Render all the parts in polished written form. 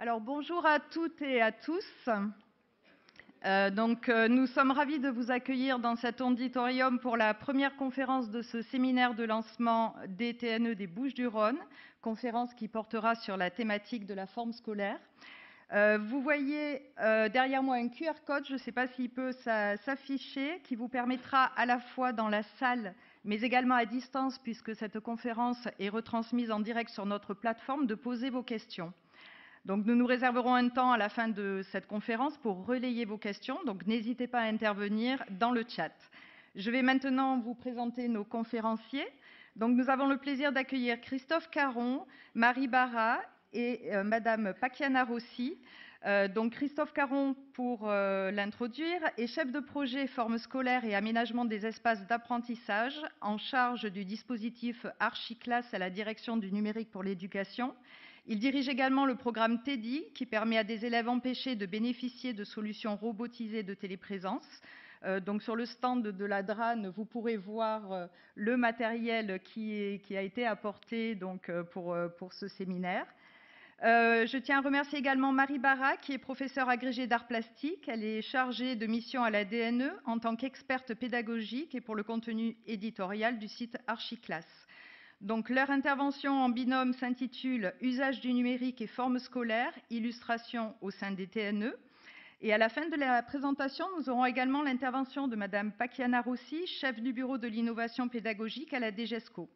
Alors bonjour à toutes et à tous. Nous sommes ravis de vous accueillir dans cet auditorium pour la première conférence de ce séminaire de lancement des TNE des Bouches-du-Rhône, conférence qui portera sur la thématique de la forme scolaire. Vous voyez derrière moi un QR code, je ne sais pas s'il peut s'afficher, qui vous permettra à la fois dans la salle, mais également à distance, puisque cette conférence est retransmise en direct sur notre plateforme, de poser vos questions. Donc, nous nous réserverons un temps à la fin de cette conférence pour relayer vos questions. Donc, n'hésitez pas à intervenir dans le chat. Je vais maintenant vous présenter nos conférenciers. Donc, nous avons le plaisir d'accueillir Christophe Caron, Marie Barra et Madame Pakiana Rossi. Christophe Caron, pour l'introduire, est chef de projet forme scolaire et aménagement des espaces d'apprentissage en charge du dispositif Archiclass à la direction du numérique pour l'éducation. Il dirige également le programme TEDI qui permet à des élèves empêchés de bénéficier de solutions robotisées de téléprésence. Sur le stand de la DRAN, vous pourrez voir le matériel qui a été apporté pour ce séminaire. Je tiens à remercier également Marie Barra, qui est professeure agrégée d'art plastique. Elle est chargée de mission à la DNE en tant qu'experte pédagogique et pour le contenu éditorial du site Archiclass. Donc, leur intervention en binôme s'intitule « Usage du numérique et forme scolaire, illustration au sein des TNE ». Et à la fin de la présentation, nous aurons également l'intervention de Madame Pakiana Rossi, chef du bureau de l'innovation pédagogique à la DGESCO.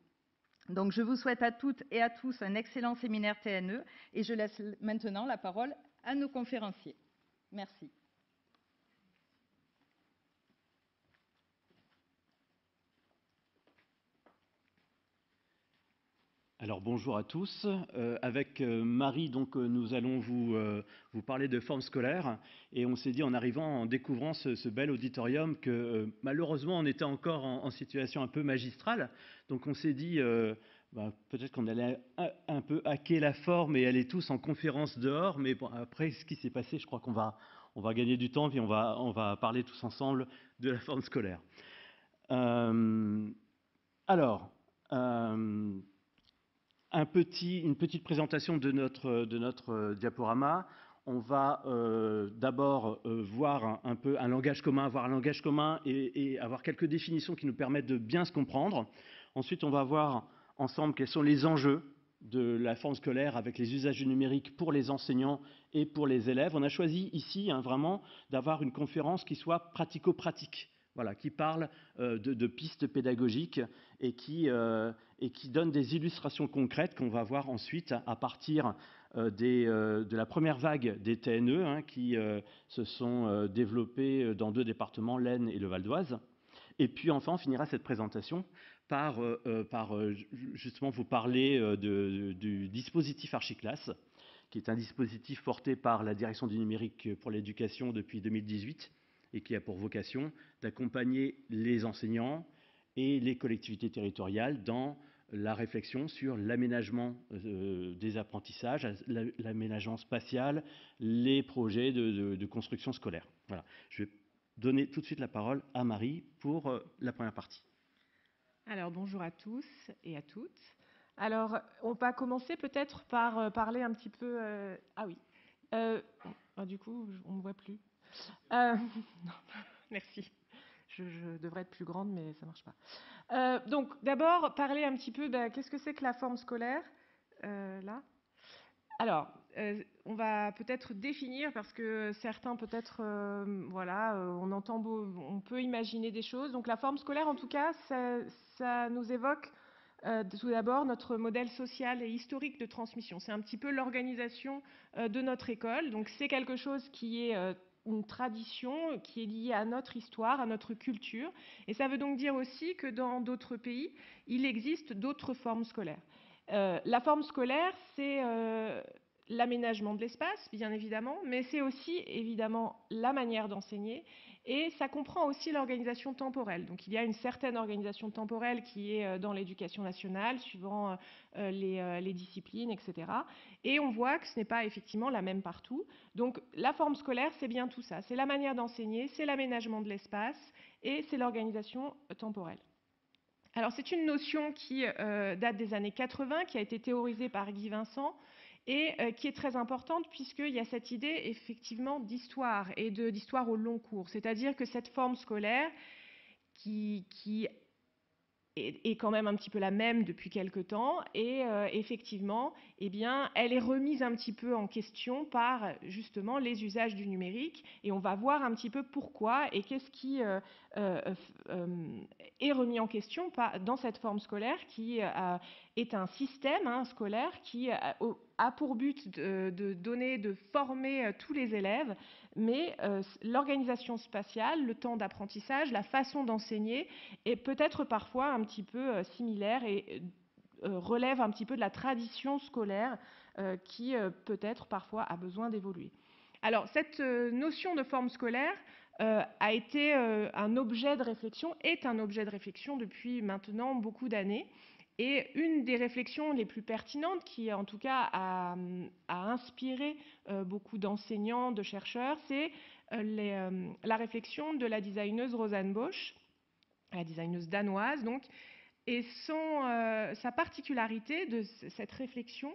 Donc, je vous souhaite à toutes et à tous un excellent séminaire TNE et je laisse maintenant la parole à nos conférenciers. Merci. Alors bonjour à tous. Avec Marie, nous allons vous parler de forme scolaire. Et on s'est dit en arrivant, en découvrant ce bel auditorium, que malheureusement on était encore en situation un peu magistrale. Donc on s'est dit peut-être qu'on allait un peu hacker la forme et aller tous en conférence dehors. Mais bon, après ce qui s'est passé, je crois qu'on va gagner du temps et on va parler tous ensemble de la forme scolaire. Une petite présentation de notre diaporama. On va d'abord voir un peu un langage commun, et avoir quelques définitions qui nous permettent de bien se comprendre. Ensuite, on va voir ensemble quels sont les enjeux de la forme scolaire avec les usages du numérique pour les enseignants et pour les élèves. On a choisi ici vraiment d'avoir une conférence qui soit pratico-pratique. Voilà, qui parle de pistes pédagogiques et qui donne des illustrations concrètes qu'on va voir ensuite à partir de la première vague des TNE qui se sont développés dans 2 départements, l'Aisne et le Val d'Oise. Et puis enfin, on finira cette présentation par justement vous parler du dispositif Archiclass, qui est un dispositif porté par la Direction du numérique pour l'éducation depuis 2018, et qui a pour vocation d'accompagner les enseignants et les collectivités territoriales dans la réflexion sur l'aménagement des apprentissages, l'aménagement spatial, les projets de construction scolaire. Voilà. Je vais donner tout de suite la parole à Marie pour la première partie. Alors, bonjour à tous et à toutes. Alors, on va commencer peut-être par parler un petit peu... Ah oui. Du coup, on ne me voit plus. Non, merci. Je devrais être plus grande, mais ça ne marche pas. Donc, d'abord, parler un petit peu qu'est-ce que c'est que la forme scolaire là. Alors, on va peut-être définir, parce que certains peut-être, on peut imaginer des choses. Donc, la forme scolaire, en tout cas, ça nous évoque tout d'abord notre modèle social et historique de transmission. C'est un petit peu l'organisation de notre école. Donc, c'est quelque chose qui est une tradition qui est liée à notre histoire, à notre culture. Et ça veut donc dire aussi que dans d'autres pays, il existe d'autres formes scolaires. La forme scolaire, c'est l'aménagement de l'espace, bien évidemment, mais c'est aussi évidemment la manière d'enseigner, et ça comprend aussi l'organisation temporelle. Donc il y a une certaine organisation temporelle qui est dans l'éducation nationale, suivant les disciplines, etc. Et on voit que ce n'est pas effectivement la même partout. Donc la forme scolaire, c'est bien tout ça. C'est la manière d'enseigner, c'est l'aménagement de l'espace, et c'est l'organisation temporelle. Alors c'est une notion qui date des années 80, qui a été théorisée par Guy Vincent, et qui est très importante puisqu'il y a cette idée effectivement d'histoire et d'histoire au long cours. C'est-à-dire que cette forme scolaire qui est quand même un petit peu la même depuis quelque temps et effectivement, eh bien, elle est remise un petit peu en question par justement les usages du numérique et on va voir un petit peu pourquoi et qu'est-ce qui est remis en question dans cette forme scolaire qui est un système scolaire qui a pour but de donner, de former tous les élèves, mais l'organisation spatiale, le temps d'apprentissage, la façon d'enseigner est peut-être parfois un petit peu similaire et relève un petit peu de la tradition scolaire qui peut-être parfois a besoin d'évoluer. Alors cette notion de forme scolaire a été un objet de réflexion, est un objet de réflexion depuis maintenant beaucoup d'années. Et une des réflexions les plus pertinentes, qui en tout cas a inspiré beaucoup d'enseignants, de chercheurs, c'est la réflexion de la designeuse Rosanne Bosch, la designeuse danoise donc. Et sa particularité de cette réflexion,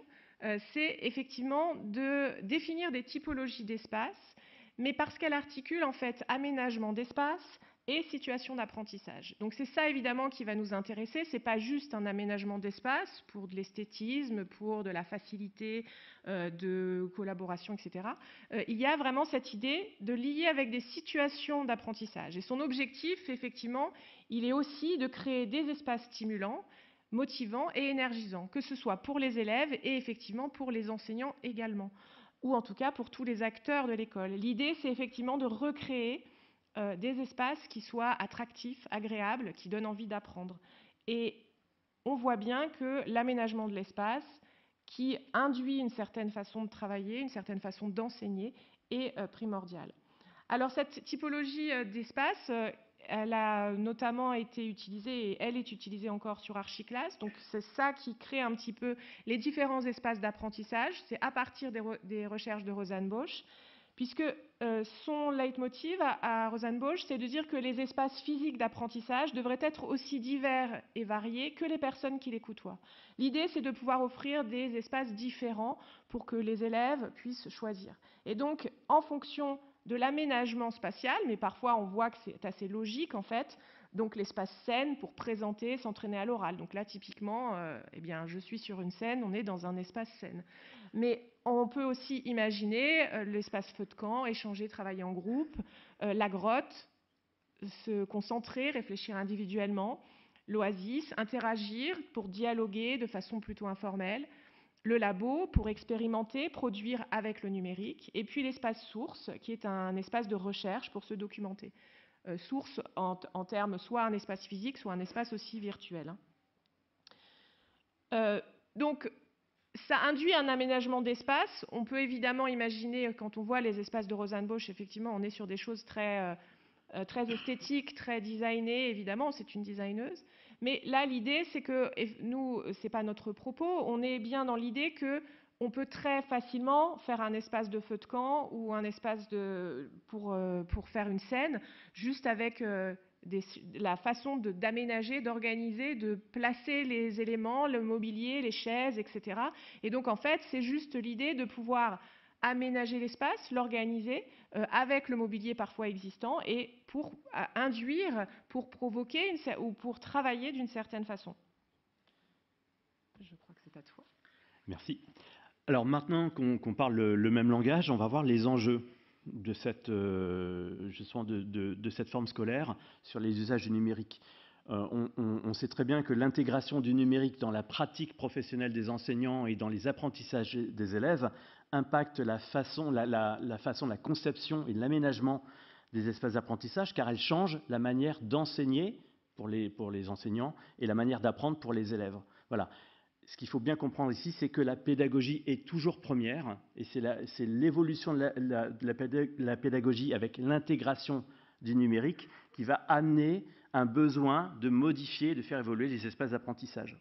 c'est effectivement de définir des typologies d'espace, mais parce qu'elle articule en fait aménagement d'espace et situation d'apprentissage. Donc c'est ça évidemment qui va nous intéresser, c'est pas juste un aménagement d'espace pour de l'esthétisme, pour de la facilité de collaboration, etc. Il y a vraiment cette idée de lier avec des situations d'apprentissage. Et son objectif, effectivement, il est aussi de créer des espaces stimulants, motivants et énergisants, que ce soit pour les élèves et effectivement pour les enseignants également, ou en tout cas pour tous les acteurs de l'école. L'idée, c'est effectivement de recréer des espaces qui soient attractifs, agréables, qui donnent envie d'apprendre. Et on voit bien que l'aménagement de l'espace, qui induit une certaine façon de travailler, une certaine façon d'enseigner, est primordial. Alors cette typologie d'espace, elle a notamment été utilisée, et elle est utilisée encore sur Archiclass, donc c'est ça qui crée un petit peu les différents espaces d'apprentissage, c'est à partir des recherches de Rosanne Bosch, puisque son leitmotiv à Rosanne Bosch, c'est de dire que les espaces physiques d'apprentissage devraient être aussi divers et variés que les personnes qui les côtoient. L'idée, c'est de pouvoir offrir des espaces différents pour que les élèves puissent choisir. Et donc, en fonction de l'aménagement spatial, mais parfois on voit que c'est assez logique en fait, donc l'espace scène pour présenter, s'entraîner à l'oral. Donc là, typiquement, eh bien, je suis sur une scène, on est dans un espace scène. Mais on peut aussi imaginer l'espace feu de camp, échanger, travailler en groupe, la grotte, se concentrer, réfléchir individuellement, l'oasis, interagir pour dialoguer de façon plutôt informelle, le labo pour expérimenter, produire avec le numérique, et puis l'espace source, qui est un espace de recherche pour se documenter. Source en termes soit un espace physique, soit un espace aussi virtuel. Donc, ça induit un aménagement d'espace. On peut évidemment imaginer, quand on voit les espaces de Rosanne Bosch, effectivement, on est sur des choses très esthétiques, très designées, évidemment, c'est une designeuse. Mais là, l'idée, c'est que, et nous, c'est pas notre propos, on est bien dans l'idée que on peut très facilement faire un espace de feu de camp ou un espace pour faire une scène, juste avec la façon d'aménager, d'organiser, de placer les éléments, le mobilier, les chaises, etc. Et donc, en fait, c'est juste l'idée de pouvoir aménager l'espace, l'organiser avec le mobilier parfois existant et pour induire, pour provoquer ou pour travailler d'une certaine façon. Je crois que c'est à toi. Merci. Alors maintenant qu'on parle le même langage, on va voir les enjeux de cette, justement de cette forme scolaire sur les usages du numérique. On sait très bien que l'intégration du numérique dans la pratique professionnelle des enseignants et dans les apprentissages des élèves impacte la conception et l'aménagement des espaces d'apprentissage, car elle change la manière d'enseigner pour les enseignants et la manière d'apprendre pour les élèves. Voilà. Ce qu'il faut bien comprendre ici, c'est que la pédagogie est toujours première, et c'est l'évolution de la pédagogie avec l'intégration du numérique qui va amener un besoin de modifier, de faire évoluer les espaces d'apprentissage.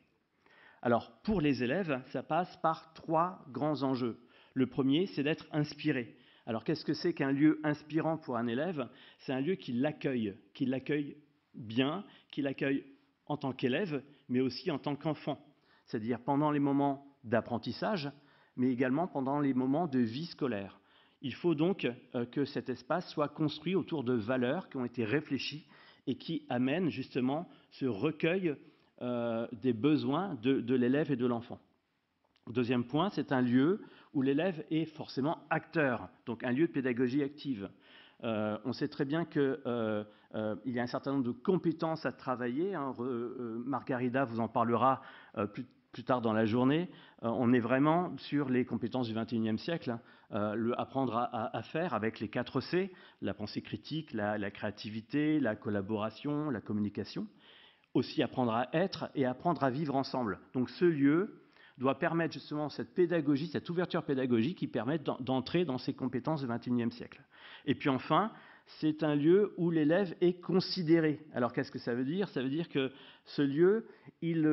Alors, pour les élèves, ça passe par 3 grands enjeux. Le premier, c'est d'être inspiré. Alors, qu'est-ce que c'est qu'un lieu inspirant pour un élève? C'est un lieu qui l'accueille bien, qui l'accueille en tant qu'élève, mais aussi en tant qu'enfant. C'est-à-dire pendant les moments d'apprentissage, mais également pendant les moments de vie scolaire. Il faut donc que cet espace soit construit autour de valeurs qui ont été réfléchies et qui amènent justement ce recueil des besoins de l'élève et de l'enfant. Deuxième point, c'est un lieu où l'élève est forcément acteur, donc un lieu de pédagogie active. On sait très bien qu'il y a un certain nombre de compétences à travailler. Margarida vous en parlera plus tard dans la journée. On est vraiment sur les compétences du XXIe siècle, apprendre à faire avec les 4 C, la pensée critique, la créativité, la collaboration, la communication. Aussi apprendre à être et apprendre à vivre ensemble. Donc ce lieu doit permettre justement cette pédagogie, cette ouverture pédagogique qui permet d'entrer dans ces compétences du XXIe siècle. Et puis enfin, c'est un lieu où l'élève est considéré. Alors qu'est-ce que ça veut dire? Ça veut dire que ce lieu, il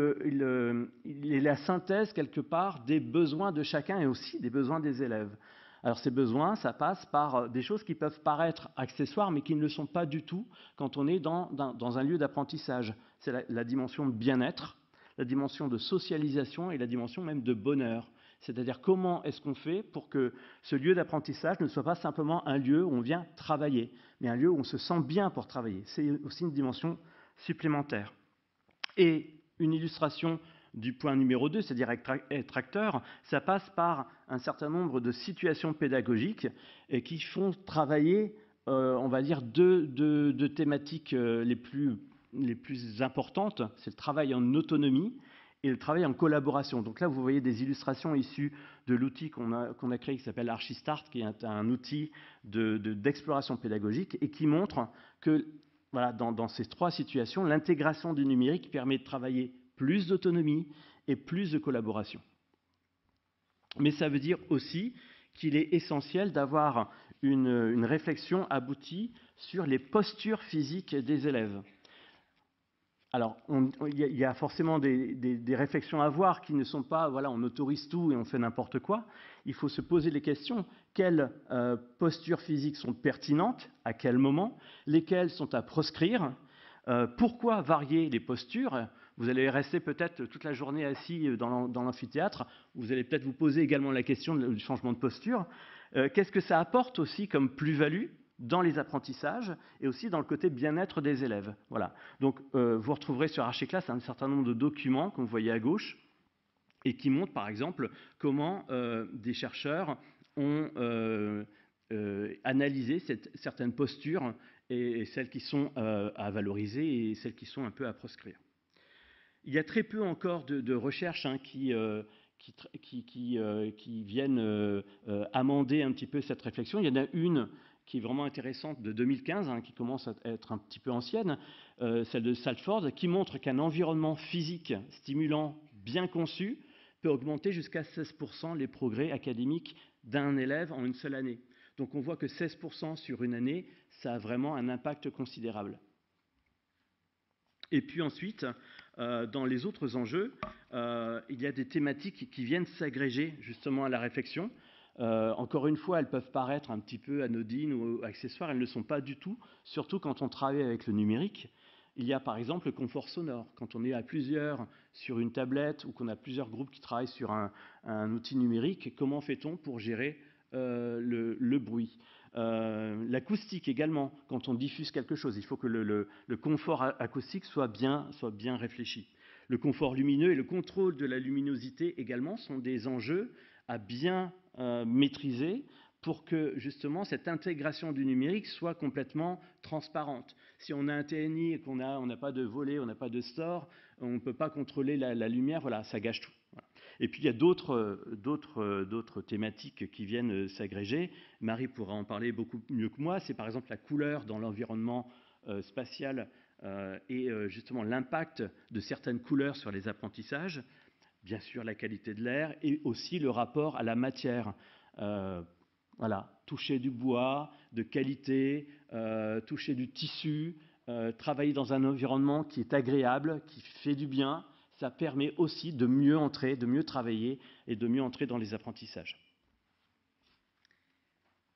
est la synthèse quelque part des besoins de chacun et aussi des besoins des élèves. Alors ces besoins, ça passe par des choses qui peuvent paraître accessoires, mais qui ne le sont pas du tout quand on est dans un lieu d'apprentissage. C'est la dimension de bien-être, la dimension de socialisation et la dimension même de bonheur. C'est-à-dire comment est-ce qu'on fait pour que ce lieu d'apprentissage ne soit pas simplement un lieu où on vient travailler, mais un lieu où on se sent bien pour travailler. C'est aussi une dimension supplémentaire. Et une illustration du point numéro 2, c'est-à-dire être acteur, ça passe par un certain nombre de situations pédagogiques et qui font travailler, on va dire, deux thématiques les plus importantes. C'est le travail en autonomie et le travail en collaboration. Donc là, vous voyez des illustrations issues de l'outil qu'on a créé qui s'appelle Archistart, qui est un outil d'exploration pédagogique et qui montre que voilà, dans ces 3 situations, l'intégration du numérique permet de travailler plus d'autonomie et plus de collaboration. Mais ça veut dire aussi qu'il est essentiel d'avoir une réflexion aboutie sur les postures physiques des élèves. Alors, il y a forcément des réflexions à avoir qui ne sont pas, voilà, on autorise tout et on fait n'importe quoi. Il faut se poser les questions. Quelles postures physiques sont pertinentes? À quel moment? Lesquelles sont à proscrire? Pourquoi varier les postures? Vous allez rester peut-être toute la journée assis dans l'amphithéâtre. Vous allez peut-être vous poser également la question du changement de posture. Qu'est-ce que ça apporte aussi comme plus-value dans les apprentissages et aussi dans le côté bien-être des élèves. Voilà. Donc, vous retrouverez sur Archiclass un certain nombre de documents que vous voyez à gauche et qui montrent, par exemple, comment des chercheurs ont analysé certaines postures et celles qui sont à valoriser et celles qui sont un peu à proscrire. Il y a très peu encore de recherches qui viennent amender un petit peu cette réflexion. Il y en a une qui est vraiment intéressante de 2015, qui commence à être un petit peu ancienne, celle de Salford, qui montre qu'un environnement physique stimulant bien conçu peut augmenter jusqu'à 16% les progrès académiques d'un élève en une seule année. Donc on voit que 16% sur une année, ça a vraiment un impact considérable. Et puis ensuite, dans les autres enjeux, il y a des thématiques qui viennent s'agréger justement à la réflexion. Encore une fois, elles peuvent paraître un petit peu anodines ou accessoires, elles ne le sont pas du tout, surtout quand on travaille avec le numérique. Il y a par exemple le confort sonore. Quand on est à plusieurs sur une tablette ou qu'on a plusieurs groupes qui travaillent sur un outil numérique, comment fait-on pour gérer le bruit? L'acoustique également, quand on diffuse quelque chose, il faut que le confort acoustique soit bien réfléchi. Le confort lumineux et le contrôle de la luminosité également sont des enjeux à bien maîtriser pour que justement cette intégration du numérique soit complètement transparente. Si on a un TNI et qu'on n'a pas de volet, on n'a pas de store, on ne peut pas contrôler la lumière, voilà, ça gâche tout. Voilà. Et puis il y a d'autres thématiques qui viennent s'agréger. Marie pourra en parler beaucoup mieux que moi. C'est par exemple la couleur dans l'environnement spatial et justement l'impact de certaines couleurs sur les apprentissages. Bien sûr la qualité de l'air et aussi le rapport à la matière. Voilà, toucher du bois de qualité, toucher du tissu, travailler dans un environnement qui est agréable, qui fait du bien, ça permet aussi de mieux entrer, de mieux travailler et de mieux entrer dans les apprentissages.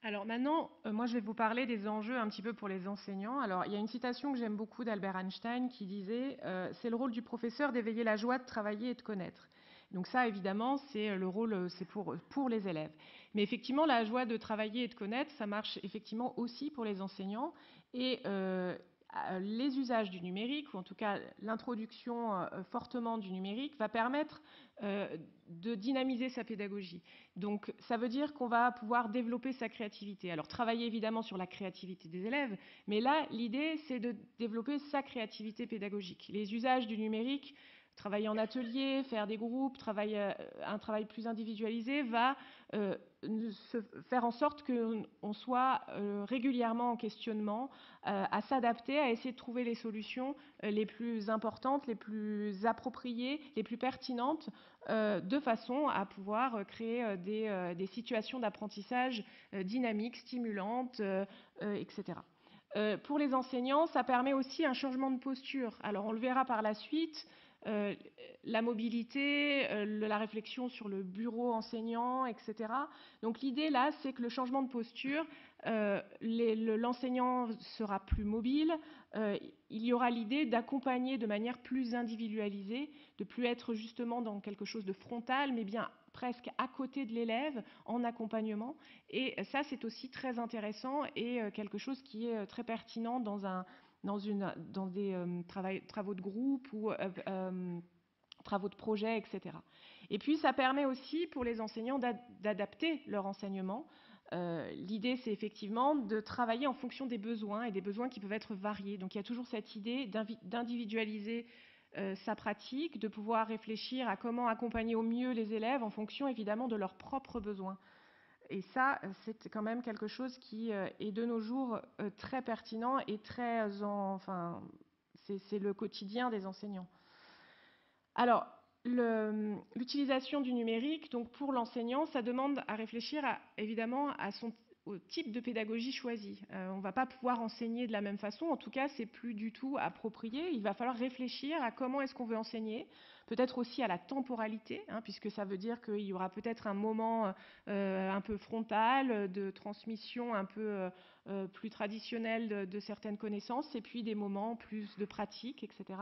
Alors maintenant, moi je vais vous parler des enjeux un petit peu pour les enseignants. Alors il y a une citation que j'aime beaucoup d'Albert Einstein qui disait « C'est le rôle du professeur d'éveiller la joie de travailler et de connaître ». Donc ça, évidemment, c'est le rôle, c'est pour les élèves. Mais effectivement, la joie de travailler et de connaître, ça marche effectivement aussi pour les enseignants. Et les usages du numérique, ou en tout cas l'introduction fortement du numérique, va permettre de dynamiser sa pédagogie. Donc ça veut dire qu'on va pouvoir développer sa créativité. Alors travailler évidemment sur la créativité des élèves, mais là l'idée c'est de développer sa créativité pédagogique. Les usages du numérique, travailler en atelier, faire des groupes, un travail plus individualisé va se faire en sorte qu'on soit régulièrement en questionnement, à s'adapter, à essayer de trouver les solutions les plus importantes, les plus appropriées, les plus pertinentes, de façon à pouvoir créer des situations d'apprentissage dynamiques, stimulantes, etc. Pour les enseignants, ça permet aussi un changement de posture. Alors on le verra par la suite. La mobilité, la réflexion sur le bureau enseignant, etc. Donc l'idée là, c'est que le changement de posture, l'enseignant sera plus mobile, il y aura l'idée d'accompagner de manière plus individualisée, de plus être justement dans quelque chose de frontal, mais bien presque à côté de l'élève, en accompagnement. Et ça, c'est aussi très intéressant et quelque chose qui est très pertinent dans des travaux de groupe ou travaux de projet, etc. Et puis, ça permet aussi pour les enseignants d'adapter leur enseignement. L'idée, c'est effectivement de travailler en fonction des besoins et des besoins qui peuvent être variés. Donc, il y a toujours cette idée d'individualiser sa pratique, de pouvoir réfléchir à comment accompagner au mieux les élèves en fonction évidemment de leurs propres besoins. Et ça, c'est quand même quelque chose qui est de nos jours très pertinent et c'est le quotidien des enseignants. Alors, l'utilisation du numérique, donc pour l'enseignant, ça demande à réfléchir évidemment au type de pédagogie choisie. On ne va pas pouvoir enseigner de la même façon, en tout cas, c'est plus du tout approprié. Il va falloir réfléchir à comment est-ce qu'on veut enseigner, peut-être aussi à la temporalité, puisque ça veut dire qu'il y aura peut-être un moment un peu frontal de transmission un peu plus traditionnel de certaines connaissances, et puis des moments plus de pratique, etc.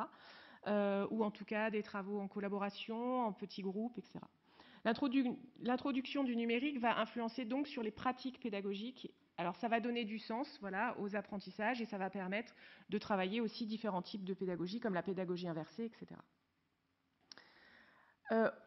Ou en tout cas des travaux en collaboration, en petits groupes, etc. L'introduction du numérique va influencer donc sur les pratiques pédagogiques. Alors ça va donner du sens, voilà, aux apprentissages et ça va permettre de travailler aussi différents types de pédagogie comme la pédagogie inversée, etc.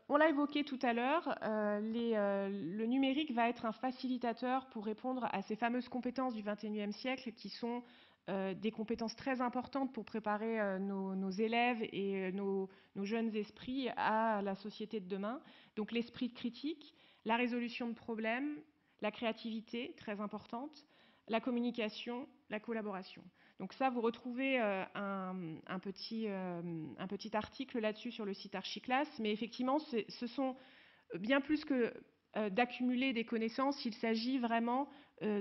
On l'a évoqué tout à l'heure, le numérique va être un facilitateur pour répondre à ces fameuses compétences du XXIe siècle qui sont des compétences très importantes pour préparer nos élèves et nos jeunes esprits à la société de demain. Donc l'esprit critique, la résolution de problèmes, la créativité, très importante, la communication, la collaboration. Donc ça, vous retrouvez un petit article là-dessus sur le site Archiclass, mais effectivement, ce sont bien plus que d'accumuler des connaissances, il s'agit vraiment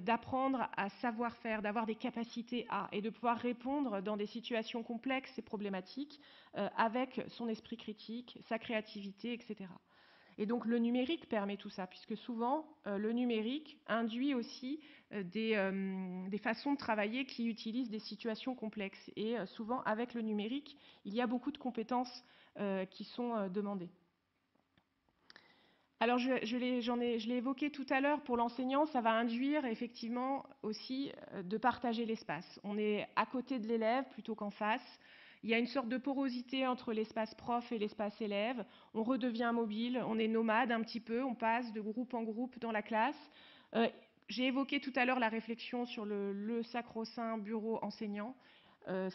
d'apprendre à savoir faire, d'avoir des capacités et de pouvoir répondre dans des situations complexes et problématiques avec son esprit critique, sa créativité, etc. Et donc le numérique permet tout ça, puisque souvent le numérique induit aussi des façons de travailler qui utilisent des situations complexes. Et souvent avec le numérique, il y a beaucoup de compétences qui sont demandées. Alors je l'ai évoqué tout à l'heure, pour l'enseignant, ça va induire effectivement aussi de partager l'espace. On est à côté de l'élève plutôt qu'en face. Il y a une sorte de porosité entre l'espace prof et l'espace élève. On redevient mobile, on est nomade un petit peu, on passe de groupe en groupe dans la classe. J'ai évoqué tout à l'heure la réflexion sur le sacro-saint bureau enseignant.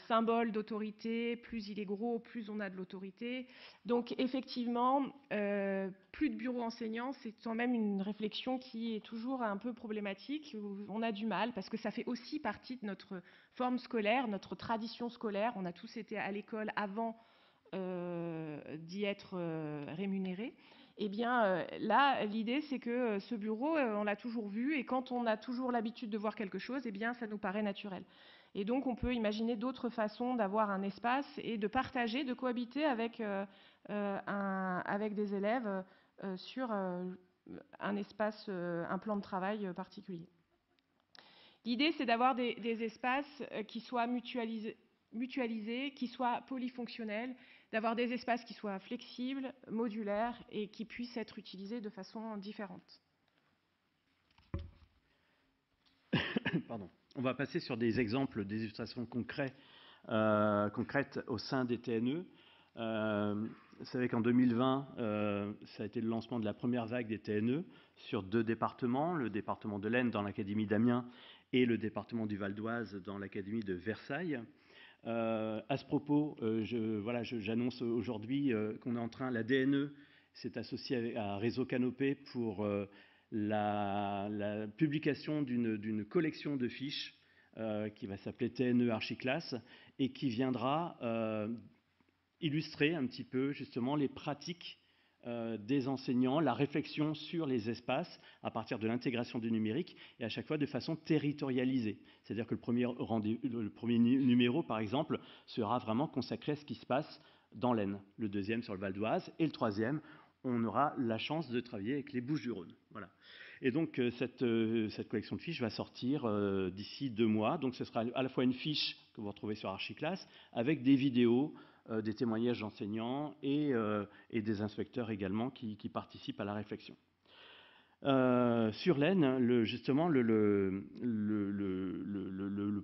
Symbole d'autorité, plus il est gros, plus on a de l'autorité. Donc effectivement, plus de bureaux enseignants, c'est quand même une réflexion qui est toujours un peu problématique. On a du mal parce que ça fait aussi partie de notre forme scolaire, notre tradition scolaire. On a tous été à l'école avant d'y être rémunérés. Eh bien là, l'idée c'est que ce bureau, on l'a toujours vu et quand on a toujours l'habitude de voir quelque chose, eh bien ça nous paraît naturel. Et donc, on peut imaginer d'autres façons d'avoir un espace et de partager, de cohabiter avec des élèves sur un espace, un plan de travail particulier. L'idée, c'est d'avoir des espaces qui soient mutualisés, qui soient polyfonctionnels, d'avoir des espaces qui soient flexibles, modulaires et qui puissent être utilisés de façon différente. Pardon. On va passer sur des exemples, des illustrations concrètes au sein des TNE. Vous savez qu'en 2020, ça a été le lancement de la première vague des TNE sur 2 départements, le département de l'Aisne dans l'Académie d'Amiens et le département du Val d'Oise dans l'Académie de Versailles. À ce propos, j'annonce aujourd'hui qu'on est en train, la DNE s'est associée à Réseau Canopé pour la publication d'une collection de fiches qui va s'appeler TNE Archiclass et qui viendra illustrer un petit peu justement les pratiques des enseignants, la réflexion sur les espaces à partir de l'intégration du numérique et à chaque fois de façon territorialisée. C'est-à-dire que le premier numéro, par exemple, sera vraiment consacré à ce qui se passe dans l'Aisne, le deuxième sur le Val d'Oise et le troisième, on aura la chance de travailler avec les Bouches-du-Rhône. Voilà. Et donc cette collection de fiches va sortir d'ici 2 mois. Donc ce sera à la fois une fiche que vous retrouvez sur Archiclass avec des vidéos, des témoignages d'enseignants et des inspecteurs également qui participent à la réflexion. Sur l'Aisne, justement, le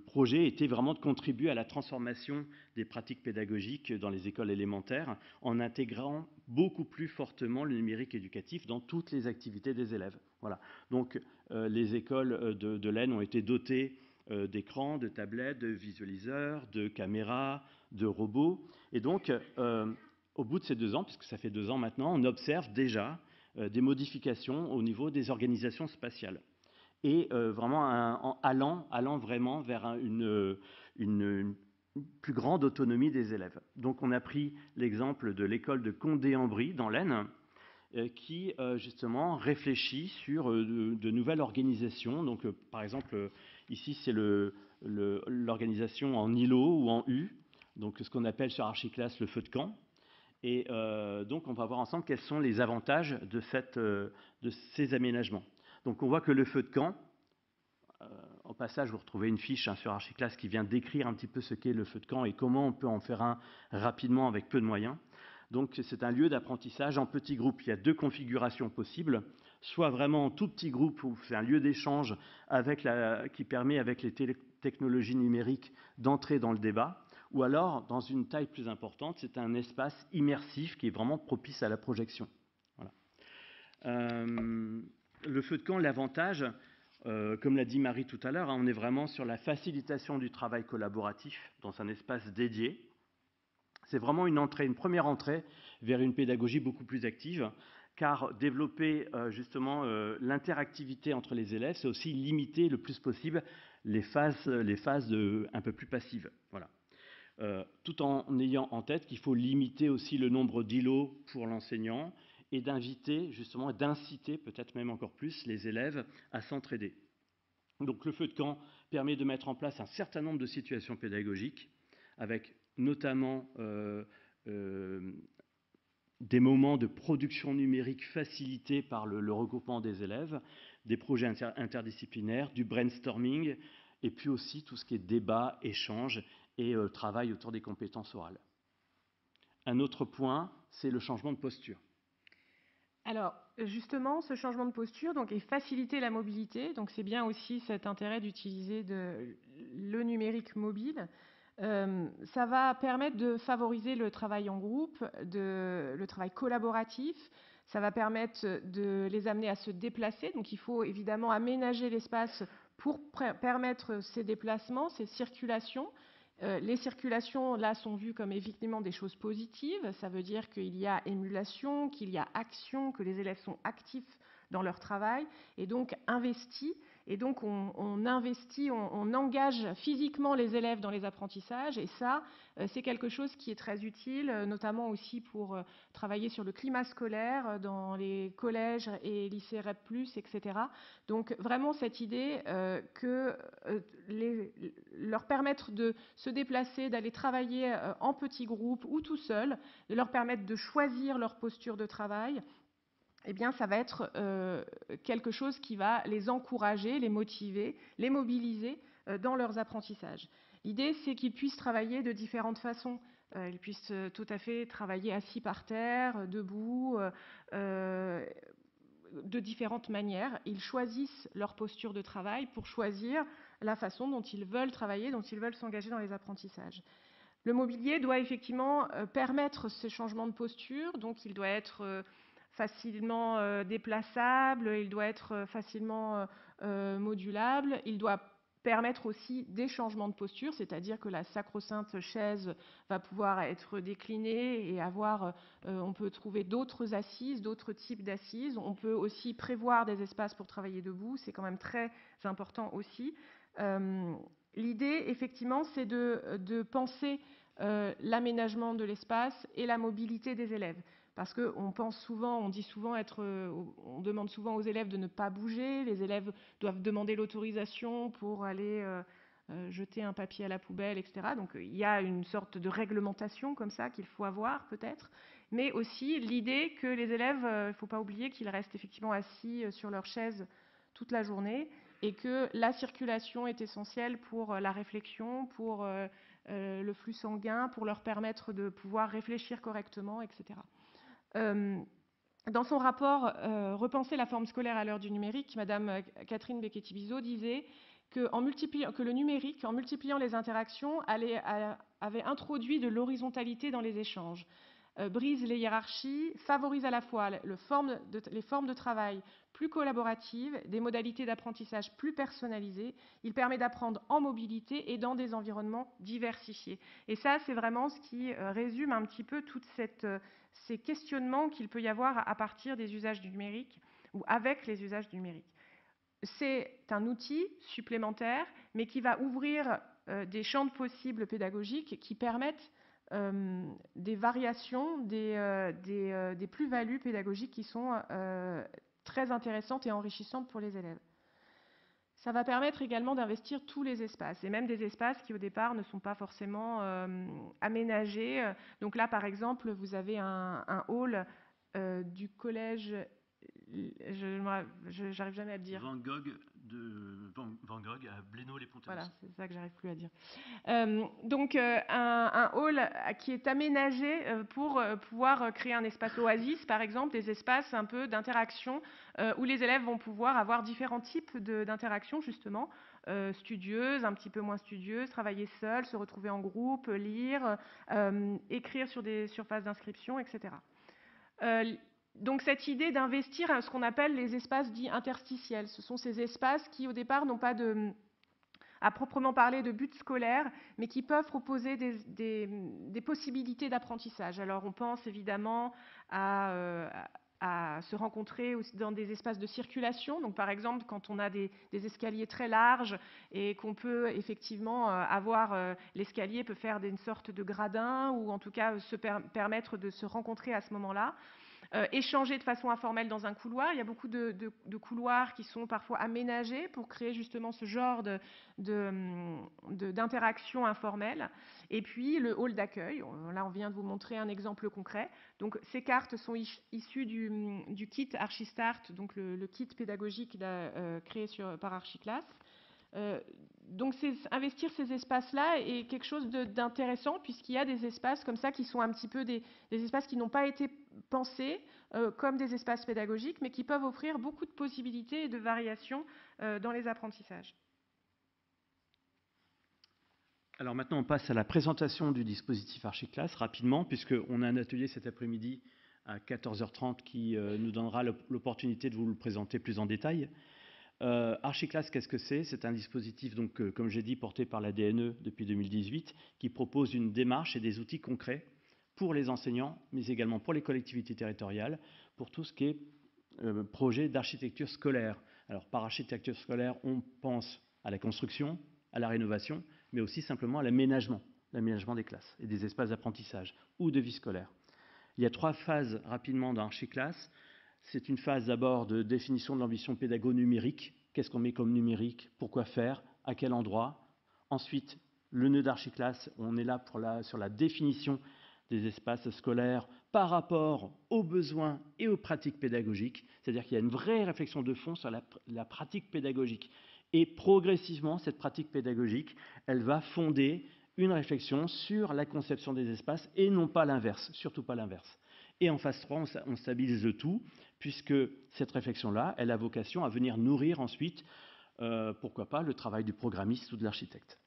projet était vraiment de contribuer à la transformation des pratiques pédagogiques dans les écoles élémentaires en intégrant beaucoup plus fortement le numérique éducatif dans toutes les activités des élèves. Voilà. Donc, les écoles de l'Aisne ont été dotées d'écrans, de tablettes, de visualiseurs, de caméras, de robots. Et donc, au bout de ces 2 ans, puisque ça fait 2 ans maintenant, on observe déjà des modifications au niveau des organisations spatiales. Et vraiment allant vraiment vers une plus grande autonomie des élèves. Donc on a pris l'exemple de l'école de Condé-en-Brie dans l'Aisne, qui justement réfléchit sur de nouvelles organisations. Donc par exemple, ici c'est l'organisation en îlot ou en U, donc ce qu'on appelle sur Archiclass le feu de camp. Et donc, on va voir ensemble quels sont les avantages de ces aménagements. Donc, on voit que le feu de camp, au passage, vous retrouvez une fiche sur Archiclass qui vient décrire un petit peu ce qu'est le feu de camp et comment on peut en faire un rapidement avec peu de moyens. Donc, c'est un lieu d'apprentissage en petits groupes. Il y a 2 configurations possibles, soit vraiment en tout petit groupe où c'est un lieu d'échange qui permet avec les technologies numériques d'entrer dans le débat, ou alors, dans une taille plus importante, c'est un espace immersif qui est vraiment propice à la projection. Voilà. Le feu de camp, l'avantage, comme l'a dit Marie tout à l'heure, on est vraiment sur la facilitation du travail collaboratif dans un espace dédié. C'est vraiment une première entrée vers une pédagogie beaucoup plus active, car développer justement l'interactivité entre les élèves, c'est aussi limiter le plus possible les phases un peu plus passives. Voilà. Tout en ayant en tête qu'il faut limiter aussi le nombre d'îlots pour l'enseignant et d'inciter peut-être même encore plus les élèves à s'entraider. Donc le feu de camp permet de mettre en place un certain nombre de situations pédagogiques avec notamment des moments de production numérique facilités par le regroupement des élèves, des projets interdisciplinaires, du brainstorming et puis aussi tout ce qui est débat, échange et travail autour des compétences orales. Un autre point, c'est le changement de posture. Alors, justement, ce changement de posture est faciliter la mobilité. Donc, c'est bien aussi cet intérêt d'utiliser le numérique mobile. Ça va permettre de favoriser le travail en groupe, le travail collaboratif. Ça va permettre de les amener à se déplacer. Donc, il faut évidemment aménager l'espace pour permettre ces déplacements, ces circulations. Les circulations, là, sont vues comme effectivement des choses positives. Ça veut dire qu'il y a émulation, qu'il y a action, que les élèves sont actifs dans leur travail et donc investis. Et donc, on investit, on engage physiquement les élèves dans les apprentissages. Et ça, c'est quelque chose qui est très utile, notamment aussi pour travailler sur le climat scolaire dans les collèges et lycées REP+, etc. Donc, vraiment, cette idée que leur permettre de se déplacer, d'aller travailler en petits groupes ou tout seul, de leur permettre de choisir leur posture de travail, eh bien, ça va être quelque chose qui va les encourager, les motiver, les mobiliser dans leurs apprentissages. L'idée, c'est qu'ils puissent travailler de différentes façons. Ils puissent tout à fait travailler assis par terre, debout, de différentes manières. Ils choisissent leur posture de travail pour choisir la façon dont ils veulent travailler, dont ils veulent s'engager dans les apprentissages. Le mobilier doit effectivement permettre ces changements de posture, donc il doit être facilement déplaçable, il doit être facilement modulable, il doit permettre aussi des changements de posture, c'est-à-dire que la sacro-sainte chaise va pouvoir être déclinée et on peut trouver d'autres assises, d'autres types d'assises. On peut aussi prévoir des espaces pour travailler debout, c'est quand même très important aussi. L'idée, effectivement, c'est de penser l'aménagement de l'espace et la mobilité des élèves. Parce qu'on on demande souvent aux élèves de ne pas bouger. Les élèves doivent demander l'autorisation pour aller jeter un papier à la poubelle, etc. Donc il y a une sorte de réglementation comme ça qu'il faut avoir peut-être. Mais aussi l'idée que les élèves, il ne faut pas oublier qu'ils restent effectivement assis sur leur chaise toute la journée et que la circulation est essentielle pour la réflexion, pour le flux sanguin, pour leur permettre de pouvoir réfléchir correctement, etc. Dans son rapport « Repenser la forme scolaire à l'heure du numérique », Madame Catherine Becchetti-Bizot disait que le numérique, en multipliant les interactions, avait introduit de l'horizontalité dans les échanges, brise les hiérarchies, favorise à la fois les formes de travail plus collaboratives, des modalités d'apprentissage plus personnalisées. Il permet d'apprendre en mobilité et dans des environnements diversifiés. Et ça, c'est vraiment ce qui résume un petit peu tous ces questionnements qu'il peut y avoir à partir des usages du numérique ou avec les usages du numérique. C'est un outil supplémentaire, mais qui va ouvrir des champs de possibles pédagogiques qui permettent des variations, des plus-values pédagogiques qui sont très intéressantes et enrichissantes pour les élèves. Ça va permettre également d'investir tous les espaces, et même des espaces qui au départ ne sont pas forcément aménagés. Donc là, par exemple, vous avez un hall du collège, j'arrive jamais à le dire. Van Gogh à Blénaud-les-Pontains. Voilà, c'est ça que j'arrive plus à dire. Donc un hall qui est aménagé pour pouvoir créer un espace oasis, par exemple, des espaces un peu d'interaction où les élèves vont pouvoir avoir différents types d'interactions, justement, studieuses, un petit peu moins studieuses, travailler seuls, se retrouver en groupe, lire, écrire sur des surfaces d'inscription, etc. Donc cette idée d'investir ce qu'on appelle les espaces dits interstitiels, ce sont ces espaces qui au départ n'ont pas à proprement parler de but scolaire, mais qui peuvent proposer des possibilités d'apprentissage. Alors on pense évidemment à se rencontrer dans des espaces de circulation. Donc par exemple, quand on a des escaliers très larges et qu'on peut effectivement l'escalier peut faire une sorte de gradin ou en tout cas permettre de se rencontrer à ce moment-là. Échanger de façon informelle dans un couloir. Il y a beaucoup de couloirs qui sont parfois aménagés pour créer justement ce genre d'interaction informelle. Et puis le hall d'accueil. Là, on vient de vous montrer un exemple concret. Donc ces cartes sont issues du kit Archistart, donc le kit pédagogique créé par Archiclass. Donc investir ces espaces-là est quelque chose d'intéressant puisqu'il y a des espaces comme ça qui sont un petit peu des espaces qui n'ont pas été pensés comme des espaces pédagogiques mais qui peuvent offrir beaucoup de possibilités et de variations dans les apprentissages. Alors maintenant on passe à la présentation du dispositif Archiclass rapidement puisqu'on a un atelier cet après-midi à 14h30 qui nous donnera l'opportunité de vous le présenter plus en détail. Archiclass, qu'est-ce que c'est? C'est un dispositif, donc, comme j'ai dit, porté par la DNE depuis 2018, qui propose une démarche et des outils concrets pour les enseignants, mais également pour les collectivités territoriales, pour tout ce qui est projet d'architecture scolaire. Alors, par architecture scolaire, on pense à la construction, à la rénovation, mais aussi simplement à l'aménagement des classes et des espaces d'apprentissage ou de vie scolaire. Il y a 3 phases rapidement dans Archiclass. C'est une phase d'abord de définition de l'ambition pédago-numérique. Qu'est-ce qu'on met comme numérique? Pourquoi faire? À quel endroit? Ensuite, le nœud d'Archiclass, on est là sur la définition des espaces scolaires par rapport aux besoins et aux pratiques pédagogiques. C'est-à-dire qu'il y a une vraie réflexion de fond sur la pratique pédagogique. Et progressivement, cette pratique pédagogique, elle va fonder une réflexion sur la conception des espaces et non pas l'inverse, surtout pas l'inverse. Et en phase 3, on stabilise le tout, puisque cette réflexion-là, elle a vocation à venir nourrir ensuite, pourquoi pas, le travail du programmiste ou de l'architecte.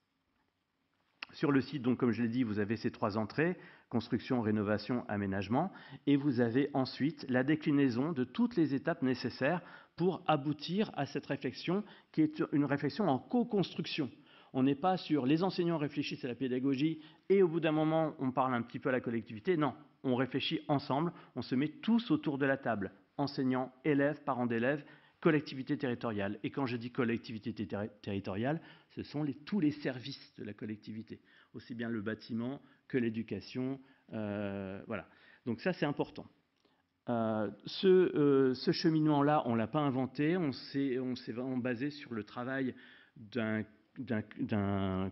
Sur le site, donc, comme je l'ai dit, vous avez ces 3 entrées, construction, rénovation, aménagement, et vous avez ensuite la déclinaison de toutes les étapes nécessaires pour aboutir à cette réflexion, qui est une réflexion en co-construction. On n'est pas sur les enseignants réfléchissent à la pédagogie et au bout d'un moment, on parle un petit peu à la collectivité. Non, on réfléchit ensemble, on se met tous autour de la table, enseignants, élèves, parents d'élèves, collectivité territoriale. Et quand je dis collectivité territoriale, ce sont tous les services de la collectivité, aussi bien le bâtiment que l'éducation. Voilà. Donc ça, c'est important. Ce cheminement-là, on ne l'a pas inventé, on s'est vraiment basé sur le travail d'un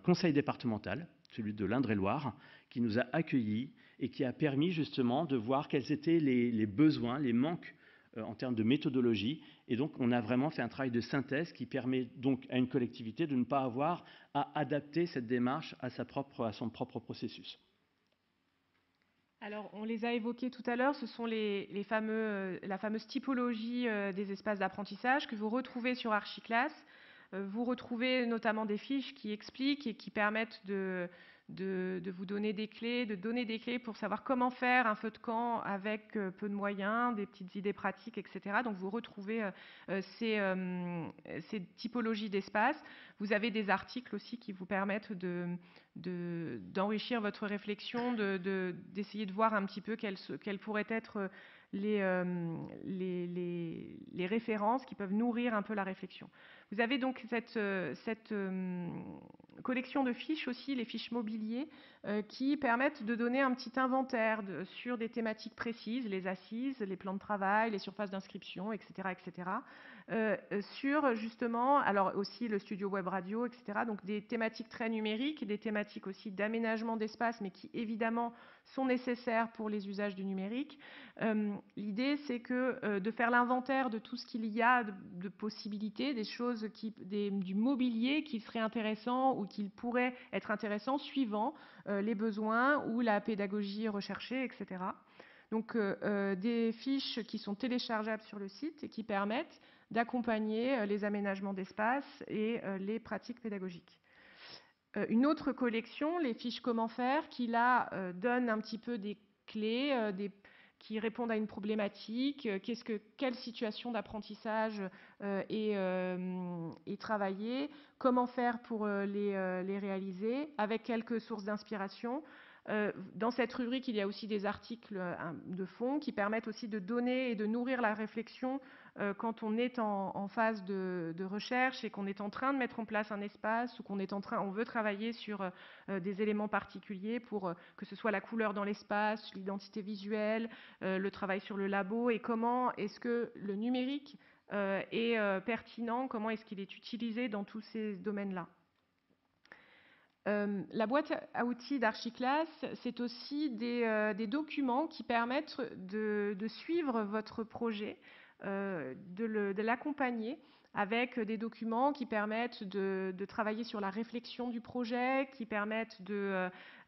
conseil départemental, celui de l'Indre-et-Loire, qui nous a accueillis et qui a permis justement de voir quels étaient les besoins, les manques en termes de méthodologie. Et donc, on a vraiment fait un travail de synthèse qui permet donc à une collectivité de ne pas avoir à adapter cette démarche à son propre processus. Alors, on les a évoqués tout à l'heure, ce sont la fameuse typologie des espaces d'apprentissage que vous retrouvez sur Archiclass. Vous retrouvez notamment des fiches qui expliquent et qui permettent de vous donner des clés, de donner des clés pour savoir comment faire un feu de camp avec peu de moyens, des petites idées pratiques, etc. Donc vous retrouvez ces typologies d'espace. Vous avez des articles aussi qui vous permettent d'enrichir votre réflexion, d'essayer de voir un petit peu quelles pourraient être les références qui peuvent nourrir un peu la réflexion. Vous avez donc cette collection de fiches aussi, les fiches mobiliers, qui permettent de donner un petit inventaire sur des thématiques précises, les assises, les plans de travail, les surfaces d'inscription, etc., etc. Sur justement, alors aussi le studio web radio, etc. Donc des thématiques très numériques, des thématiques aussi d'aménagement d'espace, mais qui évidemment sont nécessaires pour les usages du numérique. L'idée, c'est que de faire l'inventaire de tout ce qu'il y a de possibilités, des choses, du mobilier qui serait intéressant ou qui pourrait être intéressant suivant les besoins ou la pédagogie recherchée, etc. Donc des fiches qui sont téléchargeables sur le site et qui permettent d'accompagner les aménagements d'espace et les pratiques pédagogiques. Une autre collection, les fiches comment faire, qui là donnent un petit peu des clés, qui répondent à une problématique, quelle situation d'apprentissage est travaillée, comment faire pour les réaliser, avec quelques sources d'inspiration. Dans cette rubrique, il y a aussi des articles de fond qui permettent aussi de donner et de nourrir la réflexion quand on est en phase de recherche et qu'on est en train de mettre en place un espace ou on veut travailler sur des éléments particuliers pour que ce soit la couleur dans l'espace, l'identité visuelle, le travail sur le labo et comment est-ce que le numérique est pertinent, comment est-ce qu'il est utilisé dans tous ces domaines-là. La boîte à outils d'Archiclass, c'est aussi des documents qui permettent de suivre votre projet, de l'accompagner avec des documents qui permettent de travailler sur la réflexion du projet, qui permettent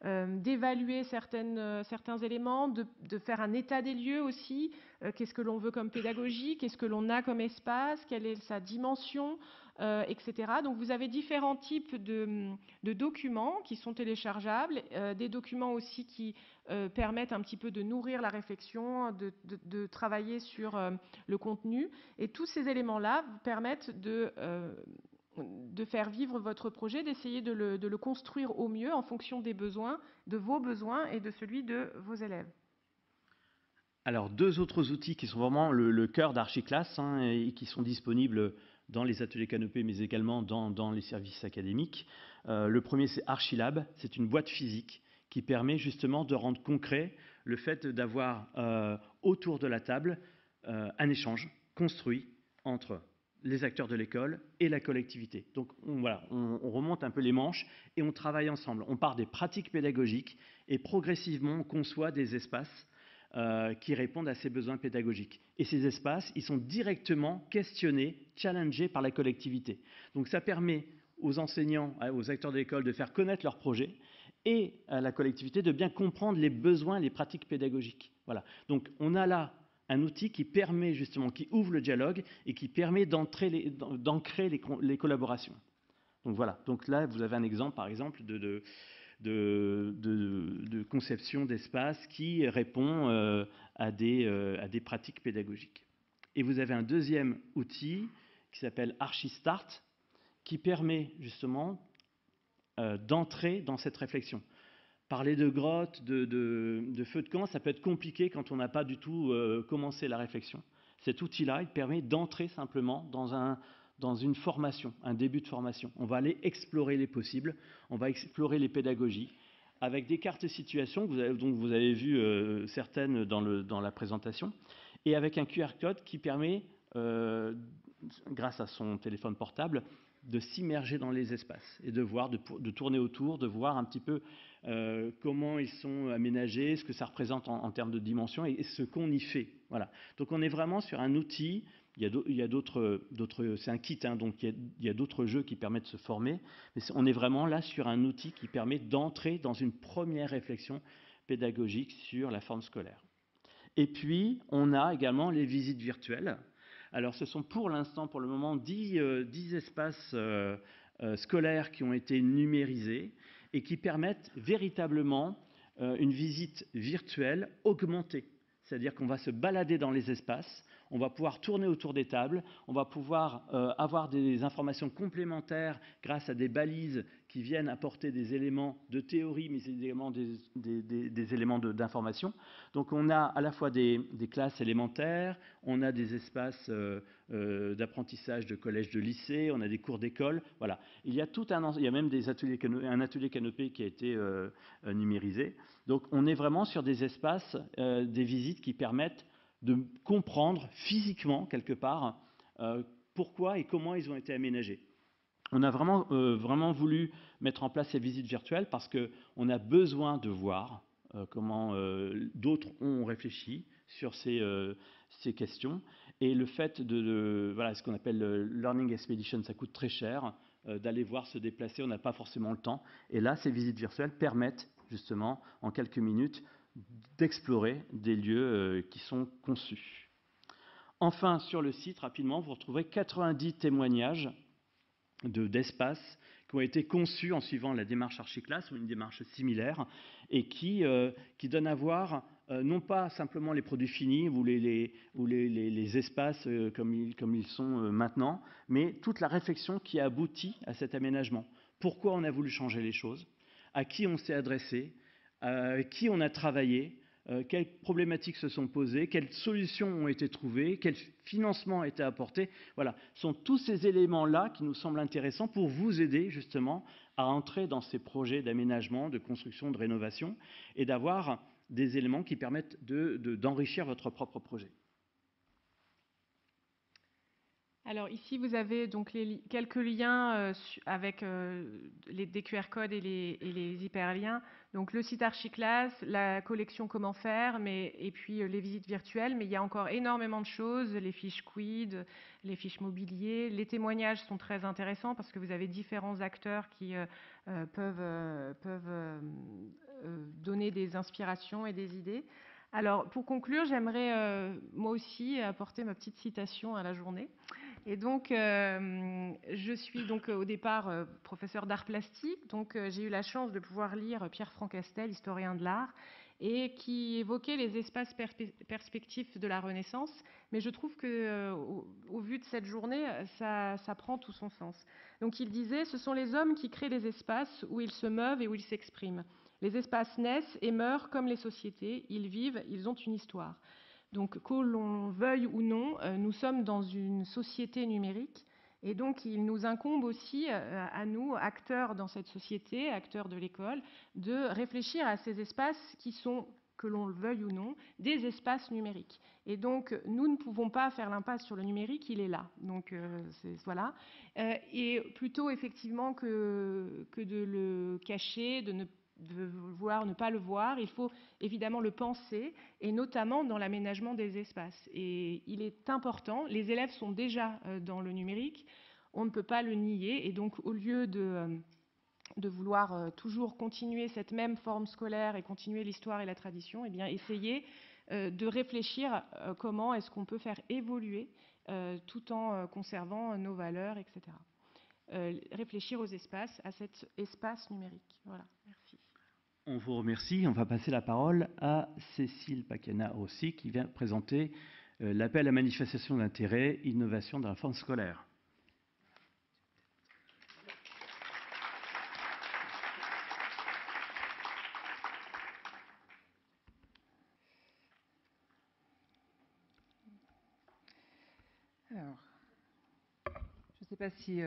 d'évaluer certains éléments, de faire un état des lieux aussi. Qu'est-ce que l'on veut comme pédagogie, qu'est-ce que l'on a comme espace, quelle est sa dimension, etc. Donc vous avez différents types de documents qui sont téléchargeables, des documents aussi qui permettent un petit peu de nourrir la réflexion, de travailler sur le contenu. Et tous ces éléments-là vous permettent de faire vivre votre projet, d'essayer de le construire au mieux en fonction des besoins, de vos besoins et de celui de vos élèves. Alors, 2 autres outils qui sont vraiment le cœur d'Archiclass et qui sont disponibles dans les ateliers Canopé, mais également dans les services académiques. Le premier, c'est Archilab. C'est une boîte physique qui permet justement de rendre concret le fait d'avoir autour de la table un échange construit entre les acteurs de l'école et la collectivité. Donc on remonte un peu les manches et on travaille ensemble. On part des pratiques pédagogiques et progressivement on conçoit des espaces qui répondent à ces besoins pédagogiques. Et ces espaces, ils sont directement questionnés, challengés par la collectivité. Donc ça permet aux enseignants, aux acteurs de l'école de faire connaître leurs projets et à la collectivité de bien comprendre les besoins, les pratiques pédagogiques. Voilà. Donc on a là un outil qui permet justement, qui ouvre le dialogue et qui permet d'ancrer les collaborations. Donc voilà. Donc là, vous avez un exemple, par exemple, de conception d'espace qui répond à des pratiques pédagogiques. Et vous avez un deuxième outil qui s'appelle Archistart, qui permet justement d'entrer dans cette réflexion. Parler de grottes, de feux de camp, ça peut être compliqué quand on n'a pas du tout commencé la réflexion. Cet outil-là, il permet d'entrer simplement dans une formation, un début de formation. On va aller explorer les possibles, on va explorer les pédagogies, avec des cartes situations, dont vous avez vu certaines dans la présentation, et avec un QR code qui permet, grâce à son téléphone portable, de s'immerger dans les espaces et de voir, de tourner autour, de voir un petit peu comment ils sont aménagés, ce que ça représente en termes de dimension et ce qu'on y fait. Voilà. Donc on est vraiment sur un outil. Il y a d'autres, c'est un kit, hein, donc il y a d'autres jeux qui permettent de se former, mais on est vraiment là sur un outil qui permet d'entrer dans une première réflexion pédagogique sur la forme scolaire. Et puis, on a également les visites virtuelles. Alors, ce sont pour l'instant, pour le moment, 10 espaces scolaires qui ont été numérisés et qui permettent véritablement une visite virtuelle augmentée. C'est-à-dire qu'on va se balader dans les espaces, on va pouvoir tourner autour des tables, on va pouvoir avoir des informations complémentaires grâce à des balises qui viennent apporter des éléments de théorie, mais également des éléments d'information. Donc on a à la fois des classes élémentaires, on a des espaces d'apprentissage de collège, de lycée, on a des cours d'école. Voilà. Il y a même un atelier canopé qui a été numérisé. Donc on est vraiment sur des espaces, des visites qui permettent de comprendre physiquement, quelque part, pourquoi et comment ils ont été aménagés. On a vraiment voulu mettre en place ces visites virtuelles parce qu'on a besoin de voir comment d'autres ont réfléchi sur ces questions. Et le fait voilà, ce qu'on appelle le Learning Expedition, ça coûte très cher d'aller voir se déplacer, on n'a pas forcément le temps. Et là, ces visites virtuelles permettent justement, en quelques minutes, d'explorer des lieux qui sont conçus. Enfin, sur le site, rapidement, vous retrouverez 90 témoignages d'espaces qui ont été conçus en suivant la démarche Archiclass ou une démarche similaire et qui donnent à voir non pas simplement les produits finis ou les espaces comme ils sont maintenant, mais toute la réflexion qui a abouti à cet aménagement. Pourquoi on a voulu changer les choses, à qui on s'est adressé, avec qui on a travaillé, quelles problématiques se sont posées, quelles solutions ont été trouvées, quel financement a été apporté. Voilà, ce sont tous ces éléments-là qui nous semblent intéressants pour vous aider justement à entrer dans ces projets d'aménagement, de construction, de rénovation et d'avoir des éléments qui permettent d'enrichir votre propre projet. Alors ici, vous avez donc quelques liens avec des QR codes et les hyperliens. Donc le site Archiclass, la collection Comment faire, et puis les visites virtuelles. Mais il y a encore énormément de choses, les fiches Quid, les fiches mobilier. Les témoignages sont très intéressants parce que vous avez différents acteurs qui peuvent donner des inspirations et des idées. Alors pour conclure, j'aimerais moi aussi apporter ma petite citation à la journée. Et donc, je suis donc au départ professeur d'art plastique, donc j'ai eu la chance de pouvoir lire Pierre Francastel, historien de l'art, et qui évoquait les espaces perspectifs de la Renaissance. Mais je trouve que, au vu de cette journée, ça prend tout son sens. Donc, il disait, ce sont les hommes qui créent les espaces où ils se meuvent et où ils s'expriment. Les espaces naissent et meurent comme les sociétés. Ils vivent, ils ont une histoire. Donc, que l'on veuille ou non, nous sommes dans une société numérique et donc il nous incombe aussi à nous, acteurs dans cette société, acteurs de l'école, de réfléchir à ces espaces qui sont, que l'on le veuille ou non, des espaces numériques. Et donc, nous ne pouvons pas faire l'impasse sur le numérique, il est là. Donc, voilà. Et plutôt, effectivement, que de le cacher, de vouloir ne pas le voir, il faut évidemment le penser, et notamment dans l'aménagement des espaces. Et il est important, les élèves sont déjà dans le numérique, on ne peut pas le nier, et donc au lieu de vouloir toujours continuer cette même forme scolaire et continuer l'histoire et la tradition, eh bien essayer de réfléchir comment est-ce qu'on peut faire évoluer tout en conservant nos valeurs, etc. Réfléchir aux espaces, à cet espace numérique. Voilà, merci. On vous remercie. On va passer la parole à Cécile Pakiana-Rossi qui vient présenter l'appel à manifestation d'intérêt, innovation dans la forme scolaire. Alors, je ne sais pas si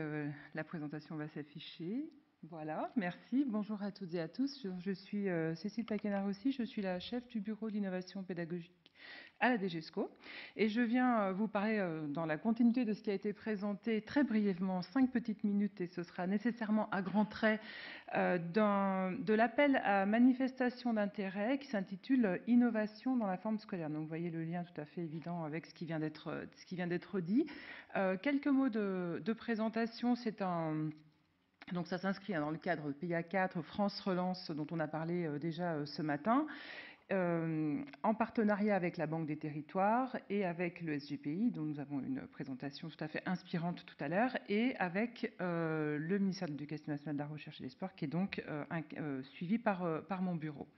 la présentation va s'afficher. Voilà, merci. Bonjour à toutes et à tous. Je suis Cécile Pakiana-Rossi, je suis la chef du bureau d'innovation pédagogique à la DGESCO. Et je viens vous parler dans la continuité de ce qui a été présenté très brièvement, 5 petites minutes, et ce sera nécessairement à grands traits, de l'appel à manifestation d'intérêt qui s'intitule « Innovation dans la forme scolaire ». Donc vous voyez le lien tout à fait évident avec ce qui vient d'être dit. Quelques mots de présentation. Donc ça s'inscrit dans le cadre PIA 4, France Relance, dont on a parlé déjà ce matin, en partenariat avec la Banque des Territoires et avec le SGPI, dont nous avons une présentation tout à fait inspirante tout à l'heure, et avec le ministère de l'Éducation nationale, de la Recherche et des Sports, qui est donc suivi par mon bureau.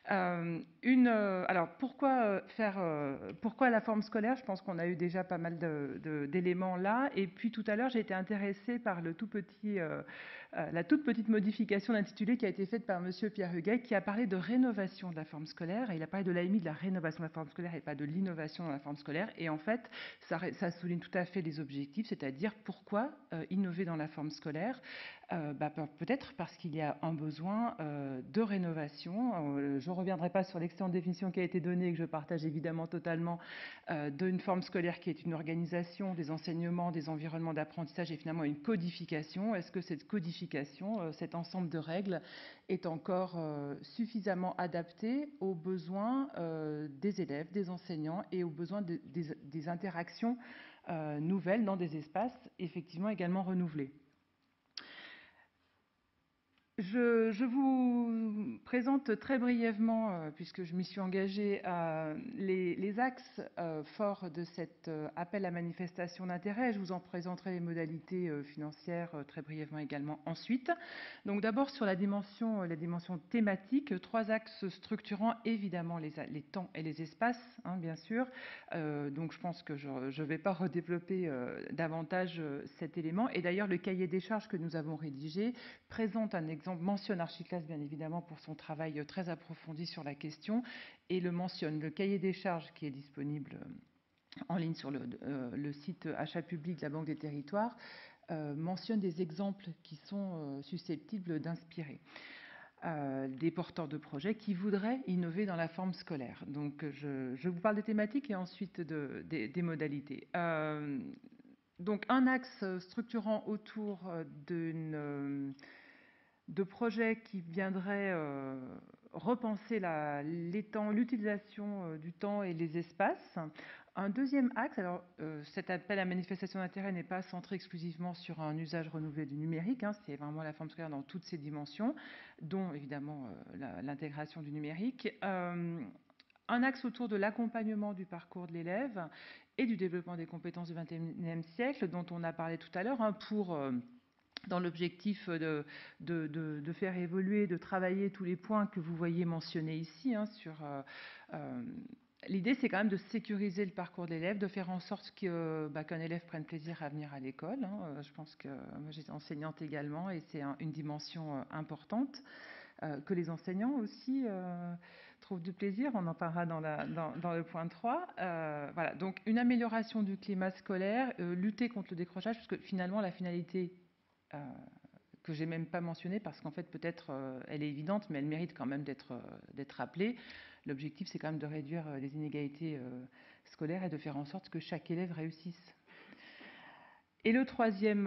Alors pourquoi la forme scolaire? Je pense qu'on a eu déjà pas mal d'éléments là. Et puis tout à l'heure, j'ai été intéressée par la toute petite modification d'intitulé qui a été faite par Monsieur Pierre Huguet, qui a parlé de rénovation de la forme scolaire. Et il a parlé de l'AMI, de la rénovation de la forme scolaire, et pas de l'innovation dans la forme scolaire. Et en fait, ça souligne tout à fait les objectifs, c'est-à-dire pourquoi innover dans la forme scolaire. Peut-être parce qu'il y a un besoin de rénovation. Je ne reviendrai pas sur l'excellente définition qui a été donnée et que je partage évidemment totalement d'une forme scolaire qui est une organisation des enseignements, des environnements d'apprentissage et finalement une codification. Est-ce que cette codification, cet ensemble de règles est encore suffisamment adapté aux besoins des élèves, des enseignants et aux besoins des interactions nouvelles dans des espaces effectivement également renouvelés? Je vous présente très brièvement, puisque je m'y suis engagée, les axes forts de cet appel à manifestation d'intérêt. Je vous en présenterai les modalités financières très brièvement également ensuite. Donc d'abord sur la dimension thématique, 3 axes structurants, évidemment les temps et les espaces, hein, bien sûr. Donc je pense que je ne vais pas redévelopper davantage cet élément. Et d'ailleurs, le cahier des charges que nous avons rédigé présente un exemple, mentionne Archiclass bien évidemment pour son travail très approfondi sur la question, et le mentionne. Le cahier des charges qui est disponible en ligne sur le site Achat public de la Banque des Territoires mentionne des exemples qui sont susceptibles d'inspirer des porteurs de projets qui voudraient innover dans la forme scolaire. Donc je vous parle des thématiques et ensuite des modalités. Donc un axe structurant autour de projets qui viendraient repenser l'utilisation du temps et les espaces. Un deuxième axe, alors cet appel à manifestation d'intérêt n'est pas centré exclusivement sur un usage renouvelé du numérique, hein, c'est vraiment la forme scolaire dans toutes ses dimensions, dont évidemment l'intégration du numérique. Un axe autour de l'accompagnement du parcours de l'élève et du développement des compétences du XXIe siècle, dont on a parlé tout à l'heure, hein, dans l'objectif de faire évoluer, de travailler tous les points que vous voyez mentionnés ici. Hein, l'idée, c'est quand même de sécuriser le parcours de l'élève, de faire en sorte qu'un élève prenne plaisir à venir à l'école. Hein. Je pense que moi, j'étais enseignante également et c'est une dimension importante. Que les enseignants aussi trouvent du plaisir. On en parlera dans le point 3. Voilà. Donc, une amélioration du climat scolaire, lutter contre le décrochage, parce que finalement, la finalité que j'ai même pas mentionnée, parce qu'en fait peut-être elle est évidente, mais elle mérite quand même d'être rappelée. L'objectif, c'est quand même de réduire les inégalités scolaires et de faire en sorte que chaque élève réussisse. Et le troisième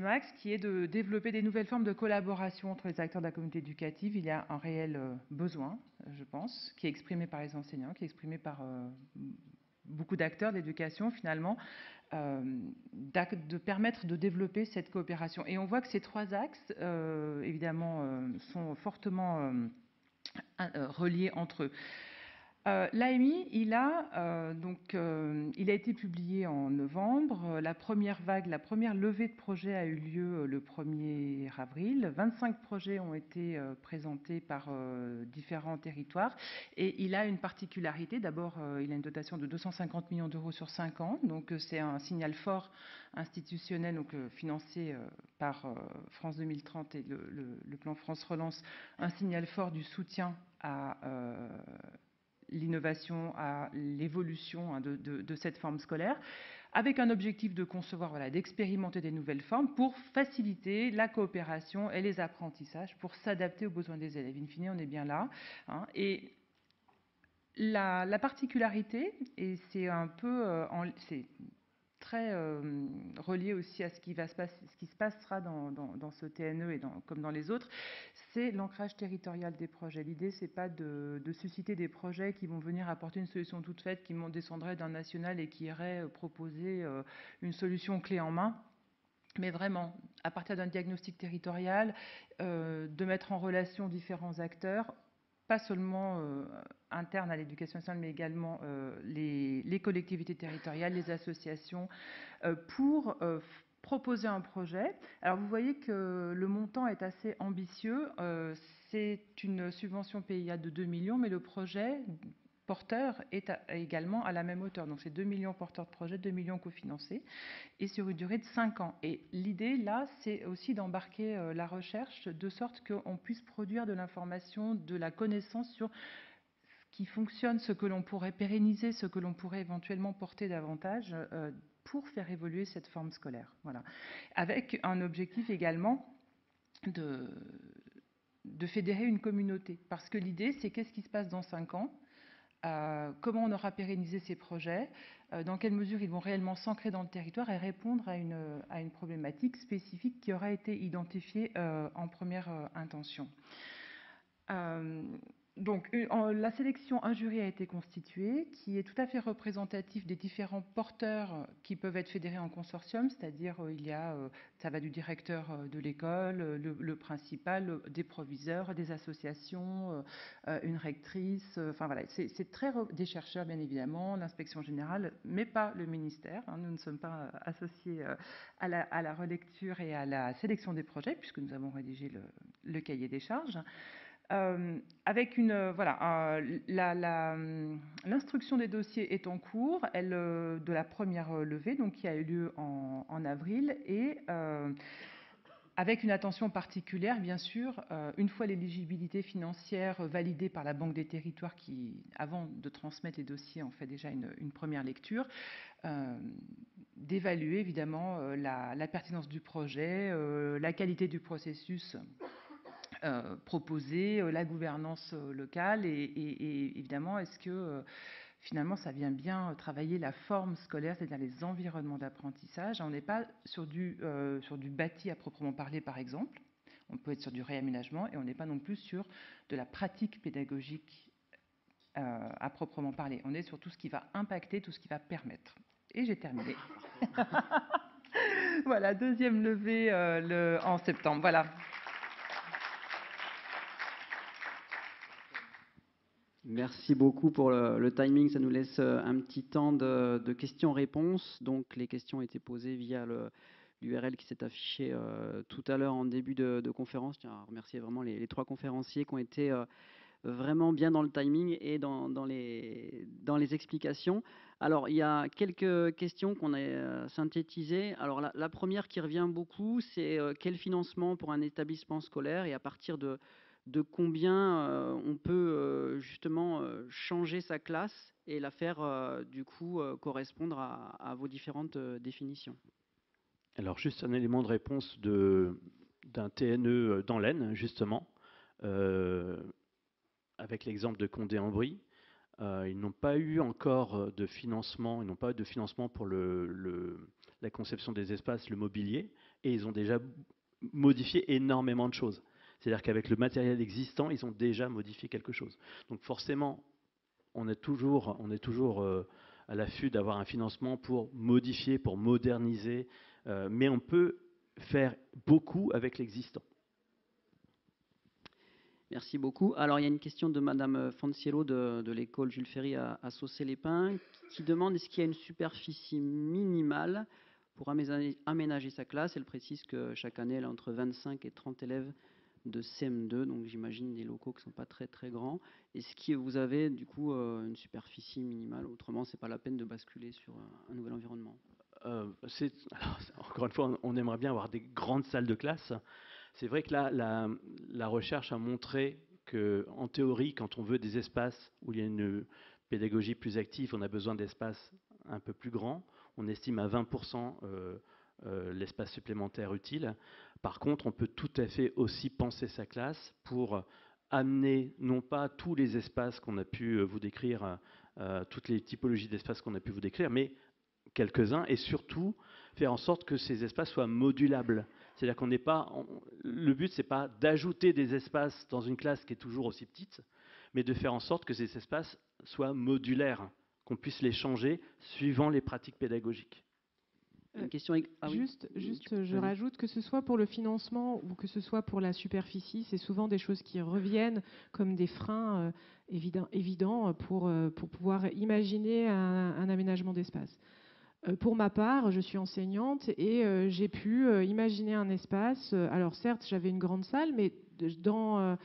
axe, qui est de développer des nouvelles formes de collaboration entre les acteurs de la communauté éducative. Il y a un réel besoin, je pense, qui est exprimé par les enseignants, qui est exprimé par beaucoup d'acteurs de l'éducation finalement, de permettre de développer cette coopération. Et on voit que ces 3 axes, évidemment, sont fortement reliés entre eux. L'AMI, il a été publié en novembre. La première vague, la première levée de projets a eu lieu le 1er avril. 25 projets ont été présentés par différents territoires. Et il a une particularité. D'abord, il a une dotation de 250 millions d'euros sur 5 ans. Donc, c'est un signal fort institutionnel, donc financé par France 2030 et le plan France Relance, un signal fort du soutien à l'innovation, à l'évolution de cette forme scolaire, avec un objectif de concevoir, d'expérimenter des nouvelles formes pour faciliter la coopération et les apprentissages, pour s'adapter aux besoins des élèves. In fine, on est bien là. Et la particularité, et c'est un peu, c'est très relié aussi à ce qui se passera dans ce TNE et comme dans les autres, c'est l'ancrage territorial des projets. L'idée, c'est pas de susciter des projets qui vont venir apporter une solution toute faite, qui descendraient d'un national et qui iraient proposer une solution clé en main. Mais vraiment, à partir d'un diagnostic territorial, de mettre en relation différents acteurs, pas seulement internes à l'éducation nationale, mais également les collectivités territoriales, les associations, pour proposer un projet. Alors vous voyez que le montant est assez ambitieux. C'est une subvention PIA de 2 millions, mais le projet porteur est également à la même hauteur. Donc c'est 2 millions porteurs de projet, 2 millions cofinancés, et sur une durée de 5 ans. Et l'idée, là, c'est aussi d'embarquer la recherche de sorte qu'on puisse produire de l'information, de la connaissance sur ce qui fonctionne, ce que l'on pourrait pérenniser, ce que l'on pourrait éventuellement porter davantage pour faire évoluer cette forme scolaire. Voilà. Avec un objectif également de fédérer une communauté. Parce que l'idée, c'est qu'est-ce qui se passe dans 5 ans, comment on aura pérennisé ces projets, dans quelle mesure ils vont réellement s'ancrer dans le territoire et répondre à une problématique spécifique qui aura été identifiée en première intention. Donc, la sélection, un jury a été constitué qui est tout à fait représentatif des différents porteurs qui peuvent être fédérés en consortium, c'est-à-dire ça va du directeur de l'école, le principal, des proviseurs, des associations, une rectrice, enfin voilà, c'est très des chercheurs bien évidemment, l'inspection générale, mais pas le ministère. Nous ne sommes pas associés à la relecture et à la sélection des projets puisque nous avons rédigé le cahier des charges. Avec l'instruction des dossiers est en cours, de la première levée, donc qui a eu lieu en avril, et avec une attention particulière, bien sûr, une fois l'éligibilité financière validée par la Banque des Territoires, qui, avant de transmettre les dossiers, en fait déjà une première lecture, d'évaluer évidemment la pertinence du projet, la qualité du processus proposer, la gouvernance locale et évidemment, est-ce que finalement ça vient bien travailler la forme scolaire, c'est-à-dire les environnements d'apprentissage. On n'est pas sur du bâti à proprement parler, par exemple. On peut être sur du réaménagement et on n'est pas non plus sur de la pratique pédagogique à proprement parler. On est sur tout ce qui va impacter, tout ce qui va permettre. Et j'ai terminé. Voilà, deuxième levée en septembre. Voilà. Merci beaucoup pour le timing. Ça nous laisse un petit temps de questions-réponses. Donc, les questions ont été posées via l'URL qui s'est affiché tout à l'heure en début de conférence. Je tiens à remercier vraiment les 3 conférenciers qui ont été vraiment bien dans le timing et dans les explications. Alors, il y a quelques questions qu'on a synthétisées. Alors, la première qui revient beaucoup, c'est quel financement pour un établissement scolaire et à partir de combien on peut justement changer sa classe et la faire du coup correspondre à vos différentes définitions. Alors juste un élément de réponse d'un TNE dans l'Aisne, justement, avec l'exemple de Condé-en-Brie. Ils n'ont pas eu encore de financement, ils n'ont pas eu de financement pour la conception des espaces, le mobilier, et ils ont déjà modifié énormément de choses. C'est-à-dire qu'avec le matériel existant, ils ont déjà modifié quelque chose. Donc forcément, on est toujours à l'affût d'avoir un financement pour modifier, pour moderniser, mais on peut faire beaucoup avec l'existant. Merci beaucoup. Alors, il y a une question de Madame Fanciello de l'école Jules Ferry à Saucé-les-Pins qui demande est-ce qu'il y a une superficie minimale pour aménager sa classe. Elle précise que chaque année, elle a entre 25 et 30 élèves de CM2, donc j'imagine des locaux qui ne sont pas très très grands. Est-ce que vous avez du coup une superficie minimale? Autrement, ce n'est pas la peine de basculer sur un nouvel environnement. Alors, encore une fois, on aimerait bien avoir des grandes salles de classe. C'est vrai que là, la recherche a montré qu'en théorie, quand on veut des espaces où il y a une pédagogie plus active, on a besoin d'espaces un peu plus grands. On estime à 20% l'espace supplémentaire utile. Par contre, on peut tout à fait aussi penser sa classe pour amener non pas tous les espaces qu'on a pu vous décrire, toutes les typologies d'espaces qu'on a pu vous décrire, mais quelques-uns, et surtout faire en sorte que ces espaces soient modulables. C'est-à-dire qu'on n'est pas, le but c'est pas d'ajouter des espaces dans une classe qui est toujours aussi petite, mais de faire en sorte que ces espaces soient modulaires, qu'on puisse les changer suivant les pratiques pédagogiques. Une question. Ah oui. Juste, je rajoute que ce soit pour le financement ou que ce soit pour la superficie, c'est souvent des choses qui reviennent comme des freins évidents pour pouvoir imaginer un aménagement d'espace. Pour ma part, je suis enseignante et j'ai pu imaginer un espace. Alors certes, j'avais une grande salle, mais dans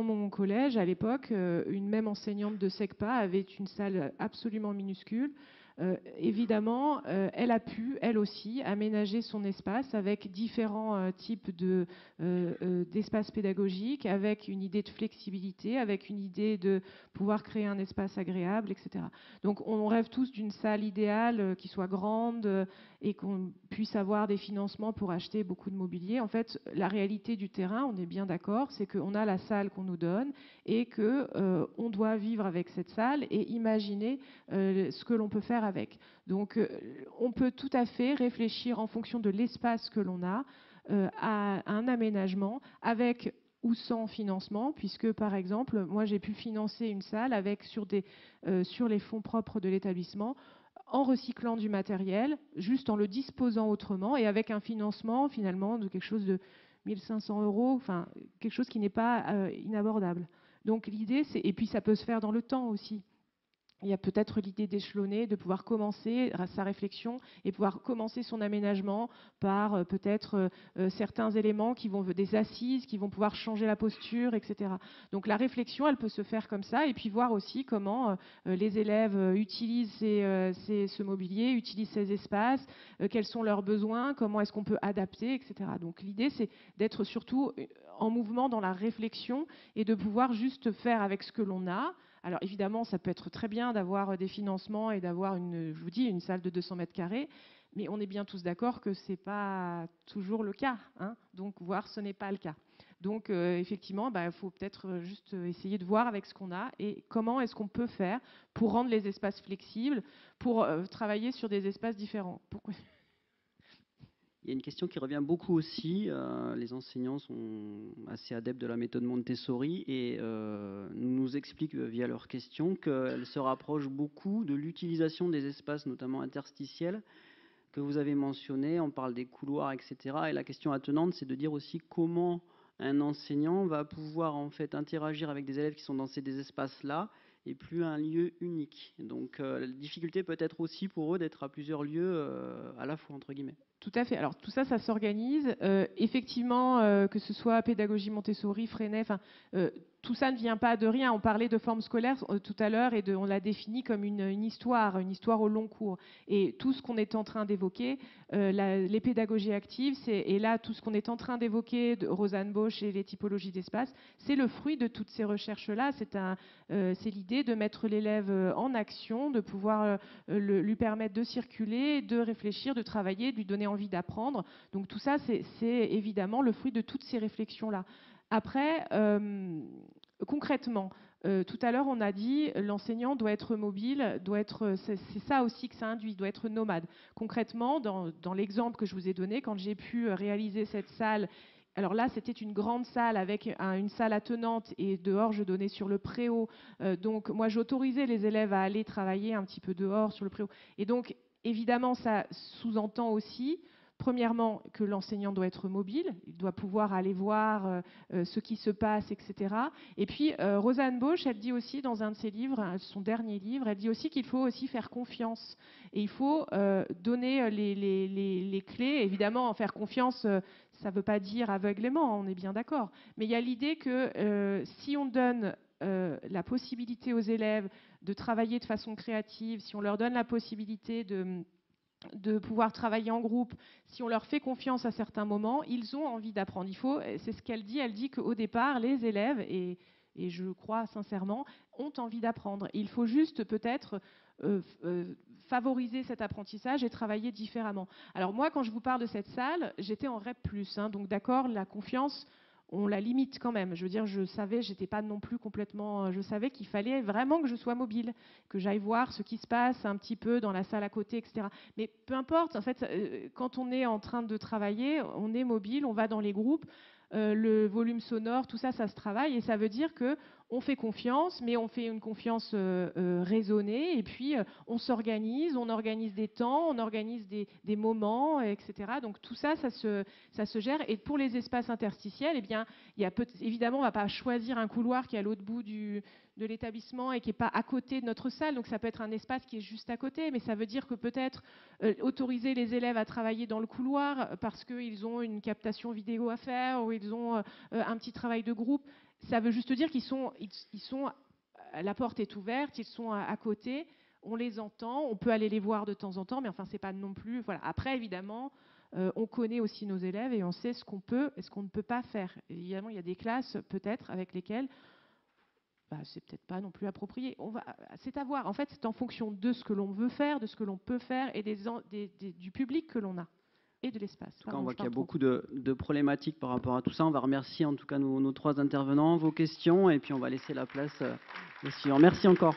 mon collège, à l'époque, une même enseignante de SECPA avait une salle absolument minuscule. Évidemment, elle a pu, elle aussi, aménager son espace avec différents types d'espaces pédagogiques, avec une idée de flexibilité, avec une idée de pouvoir créer un espace agréable, etc. Donc, on rêve tous d'une salle idéale qui soit grande et qu'on puisse avoir des financements pour acheter beaucoup de mobilier. En fait, la réalité du terrain, on est bien d'accord, c'est qu'on a la salle qu'on nous donne et qu'on doit vivre avec cette salle et imaginer ce que l'on peut faire avec. Donc, on peut tout à fait réfléchir en fonction de l'espace que l'on a à un aménagement avec ou sans financement, puisque par exemple, moi j'ai pu financer une salle avec sur les fonds propres de l'établissement, en recyclant du matériel, juste en le disposant autrement et avec un financement finalement de quelque chose de 1 500 €, enfin quelque chose qui n'est pas inabordable. Donc l'idée, c'est, et puis ça peut se faire dans le temps aussi. Il y a peut-être l'idée d'échelonner, de pouvoir commencer sa réflexion et pouvoir commencer son aménagement par peut-être certains éléments qui vont, des assises, qui vont pouvoir changer la posture, etc. Donc la réflexion, elle peut se faire comme ça et puis voir aussi comment les élèves utilisent ce mobilier, utilisent ces espaces, quels sont leurs besoins, comment est-ce qu'on peut adapter, etc. Donc l'idée, c'est d'être surtout en mouvement dans la réflexion et de pouvoir juste faire avec ce que l'on a. Alors évidemment, ça peut être très bien d'avoir des financements et d'avoir je vous dis, une salle de 200 mètres carrés, mais on est bien tous d'accord que ce n'est pas toujours le cas, hein. Donc voire ce n'est pas le cas. Donc effectivement, il faut peut-être juste essayer de voir avec ce qu'on a et comment est-ce qu'on peut faire pour rendre les espaces flexibles, pour travailler sur des espaces différents. Pourquoi ? Il y a une question qui revient beaucoup aussi. Les enseignants sont assez adeptes de la méthode Montessori et nous expliquent via leurs questions qu'elle se rapproche beaucoup de l'utilisation des espaces, notamment interstitiels, que vous avez mentionnés. On parle des couloirs, etc. Et la question attenante, c'est de dire aussi comment un enseignant va pouvoir en fait interagir avec des élèves qui sont dans des espaces-là et plus un lieu unique. Donc la difficulté peut être aussi pour eux d'être à plusieurs lieux à la fois, entre guillemets. Tout à fait. Alors tout ça, ça s'organise. Effectivement, que ce soit pédagogie Montessori, Freinet, tout ça ne vient pas de rien. On parlait de forme scolaire tout à l'heure et on l'a défini comme une histoire au long cours. Et tout ce qu'on est en train d'évoquer, les pédagogies actives, et là tout ce qu'on est en train d'évoquer, de Rosanne Bosch et les typologies d'espace, c'est le fruit de toutes ces recherches-là. C'est l'idée de mettre l'élève en action, de pouvoir lui permettre de circuler, de réfléchir, de travailler, de lui donner envie d'apprendre. Donc tout ça, c'est évidemment le fruit de toutes ces réflexions-là. Après, concrètement, tout à l'heure, on a dit l'enseignant doit être mobile, c'est ça aussi que ça induit, doit être nomade. Concrètement, dans l'exemple que je vous ai donné, quand j'ai pu réaliser cette salle alors là, c'était une grande salle avec une salle attenante et dehors, je donnais sur le préau. Donc, moi, j'autorisais les élèves à aller travailler un petit peu dehors sur le préau. Et donc, évidemment, ça sous-entend aussi, premièrement, que l'enseignant doit être mobile, il doit pouvoir aller voir ce qui se passe, etc. Et puis, Rosanne Bosch, elle dit aussi dans un de ses livres, son dernier livre, elle dit aussi qu'il faut aussi faire confiance. Et il faut donner les clés. Évidemment, en faire confiance, ça ne veut pas dire aveuglément, on est bien d'accord. Mais il y a l'idée que si on donne la possibilité aux élèves de travailler de façon créative, si on leur donne la possibilité de pouvoir travailler en groupe, si on leur fait confiance à certains moments, ils ont envie d'apprendre. C'est ce qu'elle dit qu'au départ, les élèves, et je crois sincèrement, ont envie d'apprendre. Il faut juste peut-être favoriser cet apprentissage et travailler différemment. Alors moi, quand je vous parle de cette salle, j'étais en REP+, donc d'accord, la confiance, on la limite quand même. Je veux dire, je savais, j'étais pas non plus complètement. Je savais qu'il fallait vraiment que je sois mobile, que j'aille voir ce qui se passe un petit peu dans la salle à côté, etc. Mais peu importe, en fait, quand on est en train de travailler, on est mobile, on va dans les groupes. Le volume sonore, tout ça, ça se travaille et ça veut dire que on fait confiance, mais on fait une confiance raisonnée et puis on s'organise, on organise des temps, on organise des moments, etc. Donc tout ça, ça se gère. Et pour les espaces interstitiels, eh bien, évidemment, on ne va pas choisir un couloir qui est à l'autre bout de l'établissement et qui n'est pas à côté de notre salle. Donc ça peut être un espace qui est juste à côté, mais ça veut dire que peut-être autoriser les élèves à travailler dans le couloir parce qu'ils ont une captation vidéo à faire ou ils ont un petit travail de groupe. Ça veut juste dire qu'ils sont, la porte est ouverte, ils sont à côté, on les entend, on peut aller les voir de temps en temps, mais enfin c'est pas non plus. Voilà. Après évidemment, on connaît aussi nos élèves et on sait ce qu'on peut et ce qu'on ne peut pas faire. Évidemment, il y a des classes peut-être avec lesquelles c'est peut-être pas non plus approprié. C'est à voir. En fait, c'est en fonction de ce que l'on veut faire, de ce que l'on peut faire et du public que l'on a. Et de l'espace. En tout cas, on voit qu'il y a beaucoup de problématiques par rapport à tout ça. On va remercier en tout cas nos 3 intervenants, vos questions, et puis on va laisser la place aux suivants. Merci encore.